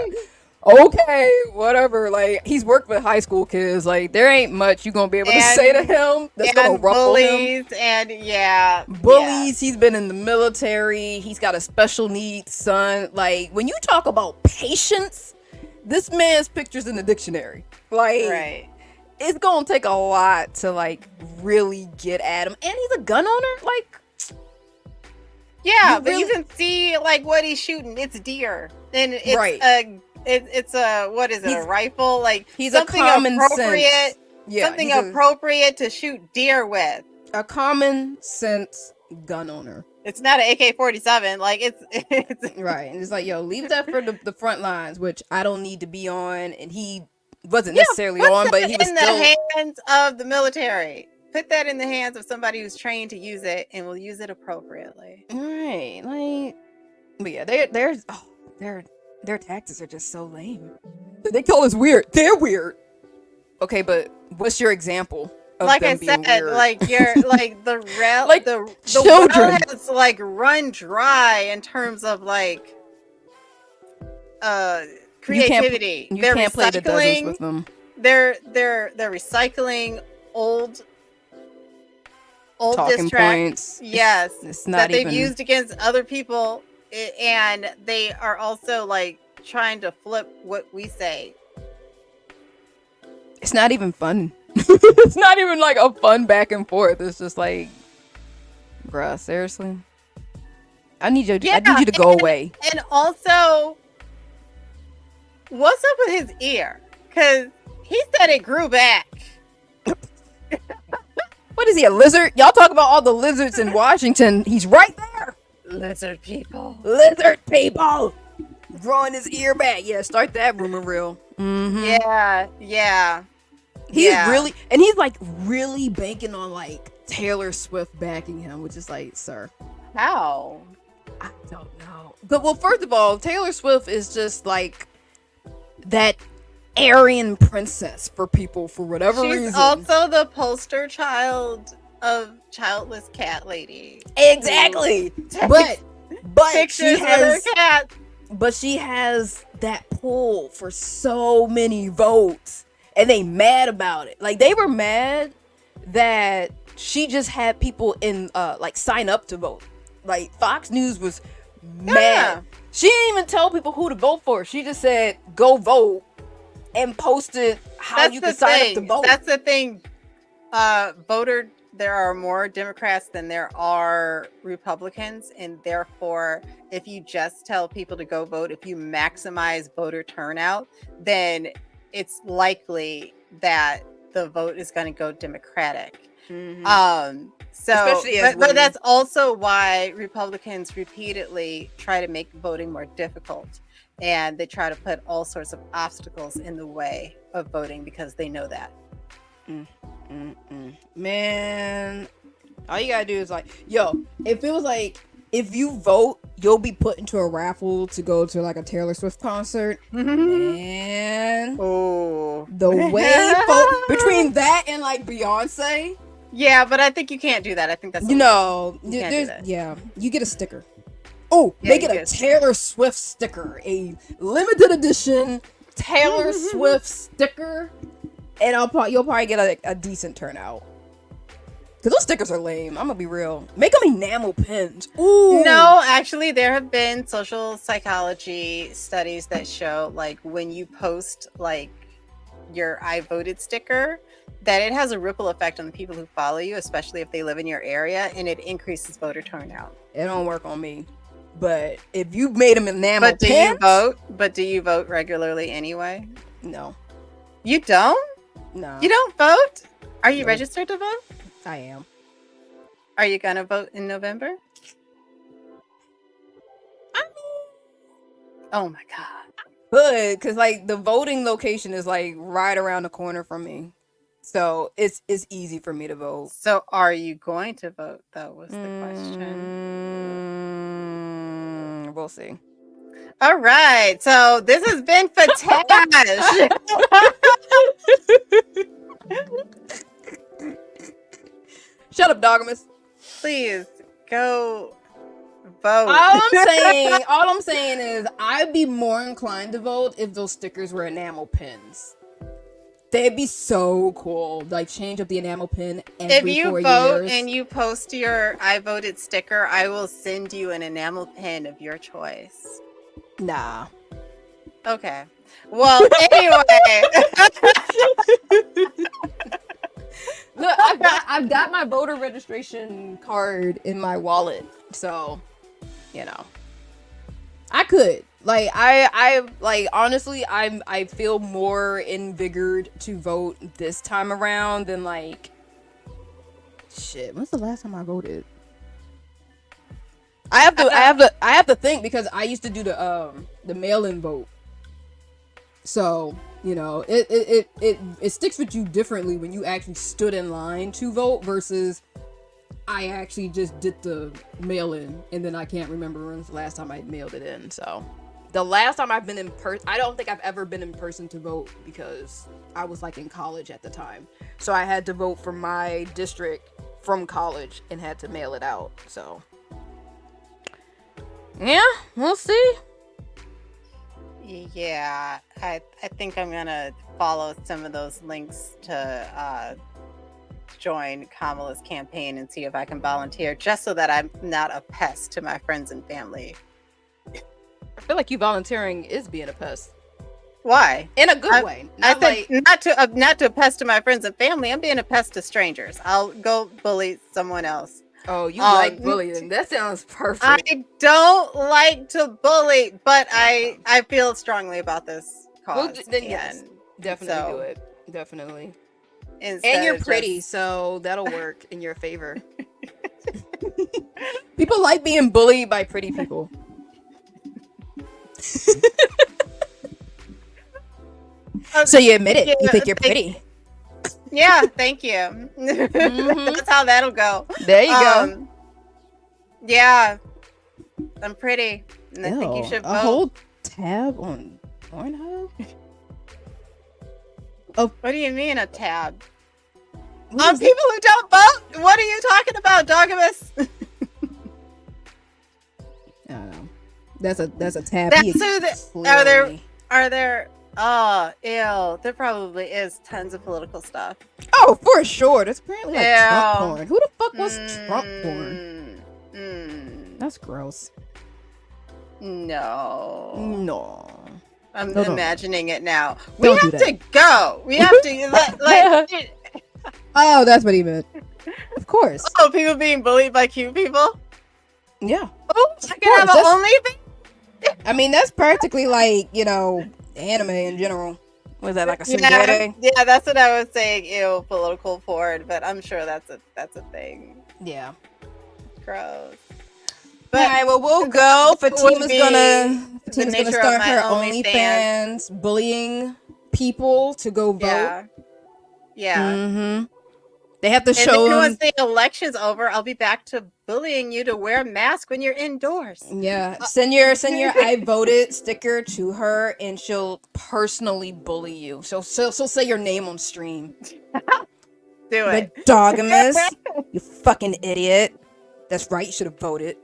okay, whatever. Like, he's worked with high school kids. Like, there ain't much you gonna be able to say to him that's gonna ruffle him. Bullies. He's been in the military. He's got a special needs son. Like, when you talk about patience, this man's picture's in the dictionary. Like, it's gonna take a lot to like really get at him. And he's a gun owner. Like, yeah, but you can see like what he's shooting. It's deer, and it's it's a what is it? A rifle? Like he's something a common appropriate. sense. Yeah, something appropriate to shoot deer with. A common sense gun owner. It's not an AK-47. Like it's right. And it's like, yo, leave that for the front lines, which I don't need to be on. And he wasn't necessarily on, but he was in still the hands of the military. Put that in the hands of somebody who's trained to use it and will use it appropriately. Right. Like, but yeah, their tactics are just so lame. They call us weird. They're weird. Okay, but what's your example of like them I said, being weird? like you're like the like the children well has like run dry in terms of like creativity. You can't play the dozens with them. They're recycling old talking diss tracks. Points. Yes, it's not that even... they've used against other people, and they are also like trying to flip what we say. It's not even fun. It's not even like a fun back and forth. It's just like, bruh, seriously. I need you to go away. And also, what's up with his ear? Because he said it grew back. What is he, a lizard? Y'all talk about all the lizards in Washington. He's right there. Lizard people. Growing his ear back. Yeah, start that rumor reel. Mm-hmm. Yeah. He's really, and he's like really banking on like Taylor Swift backing him, which is like, sir. How? I don't know. But well, first of all, Taylor Swift is just like that Aryan princess for people for whatever reason. She's also the poster child of childless cat lady. Exactly. But she has cat. But she has that pull for so many votes. And they mad about it. Like, they were mad that she just had people in like sign up to vote. Like, Fox News was mad. She didn't even tell people who to vote for. She just said, go vote, and posted how you can sign up to vote. That's the thing. Voter there are more Democrats than there are Republicans, and therefore, if you just tell people to go vote, if you maximize voter turnout, then it's likely that the vote is going to go Democratic. So, Especially as but that's also why Republicans repeatedly try to make voting more difficult, and they try to put all sorts of obstacles in the way of voting because they know that. Man, all you gotta do is like, if it was like, if you vote, you'll be put into a raffle to go to like a Taylor Swift concert. Man, the way vote between that and like Beyonce. Yeah, but I think you can't do that. I think that's you get a sticker. Make it a Taylor Swift sticker, a limited edition Taylor Swift sticker, and you'll probably get a decent turnout. Cause those stickers are lame. I'm gonna be real. Make them enamel pins. Ooh. No, actually, there have been social psychology studies that show, like, when you post like your "I voted" sticker, that it has a ripple effect on the people who follow you, especially if they live in your area, and it increases voter turnout. It don't work on me. But if you made them enamel pins, do you vote regularly anyway? No. You don't? No. You don't vote? Are you registered to vote? I am. Are you gonna vote in November? Oh my god. Good, because like the voting location is like right around the corner from me. So it's easy for me to vote. So are you going to vote, though, was the question. We'll see. All right. So this has been Fatash. Shut up, Dogmas. Please go vote. All I'm saying is I'd be more inclined to vote if those stickers were enamel pins. They'd be so cool. Like, change up the enamel pin every 4 years. If you vote and you post your "I voted" sticker, I will send you an enamel pin of your choice. Nah. Okay. Well, anyway. Look, I've got my voter registration card in my wallet, so I could. Like, I like, honestly, I feel more invigorated to vote this time around than like, shit. When's the last time I voted? I have to think, because I used to do the mail-in vote. So, it sticks with you differently when you actually stood in line to vote versus I actually just did the mail-in, and then I can't remember when's the last time I mailed it in. So the last time I've been in person, I don't think I've ever been in person to vote, because I was like in college at the time. So I had to vote for my district from college and had to mail it out. So yeah, we'll see. Yeah, I think I'm gonna follow some of those links to join Kamala's campaign and see if I can volunteer, just so that I'm not a pest to my friends and family. I feel like you volunteering is being a pest. Why? In a good way. I think not to a pest to my friends and family. I'm being a pest to strangers. I'll go bully someone else. Oh, you like bullying? That sounds perfect. I don't like to bully, but I feel strongly about this cause. Well, then yes, definitely do it. Definitely. And you're pretty, so that'll work in your favor. People like being bullied by pretty people. So you admit it. You think you're pretty. Yeah, thank you. That's how that'll go. There you go. Yeah, I'm pretty, and I think you should vote. A whole tab on Pornhub? Oh, what do you mean a tab? On people who don't vote? What are you talking about, Dogmas? I don't know. That's a tab. Are there? Oh, ew. There probably is tons of political stuff. Oh, for sure. There's apparently like Trump porn. Who the fuck was Trump porn? That's gross. No. I'm imagining it now. We have to go. We have to Oh, that's what he meant. Of course. Oh, people being bullied by cute people? Yeah. Oh, I can have an OnlyFans? I mean, that's practically like, anime in general. Was that like a tsundere? Yeah, that's what I was saying. Ew, political porn, but I'm sure that's a thing. Yeah. Gross. But, all right, well, we'll go. Fatima's gonna nature start of my her OnlyFans. OnlyFans, bullying people to go vote. Yeah. Yeah. Mm-hmm. They have to And show then them. once the election's over, I'll be back to bullying you to wear a mask when you're indoors. Yeah, send your I voted sticker to her, and she'll personally bully you. She'll say your name on stream. Do it. But Dogmas, you fucking idiot. That's right, you should have voted.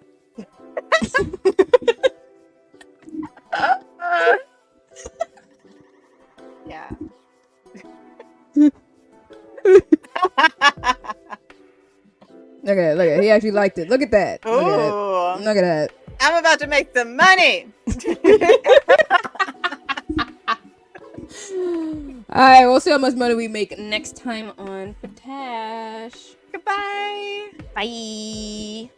Yeah. Look at it. He actually liked it. Look at that. Ooh. Look at that. I'm about to make some money. Alright, we'll see how much money we make next time on Fatash. Goodbye. Bye.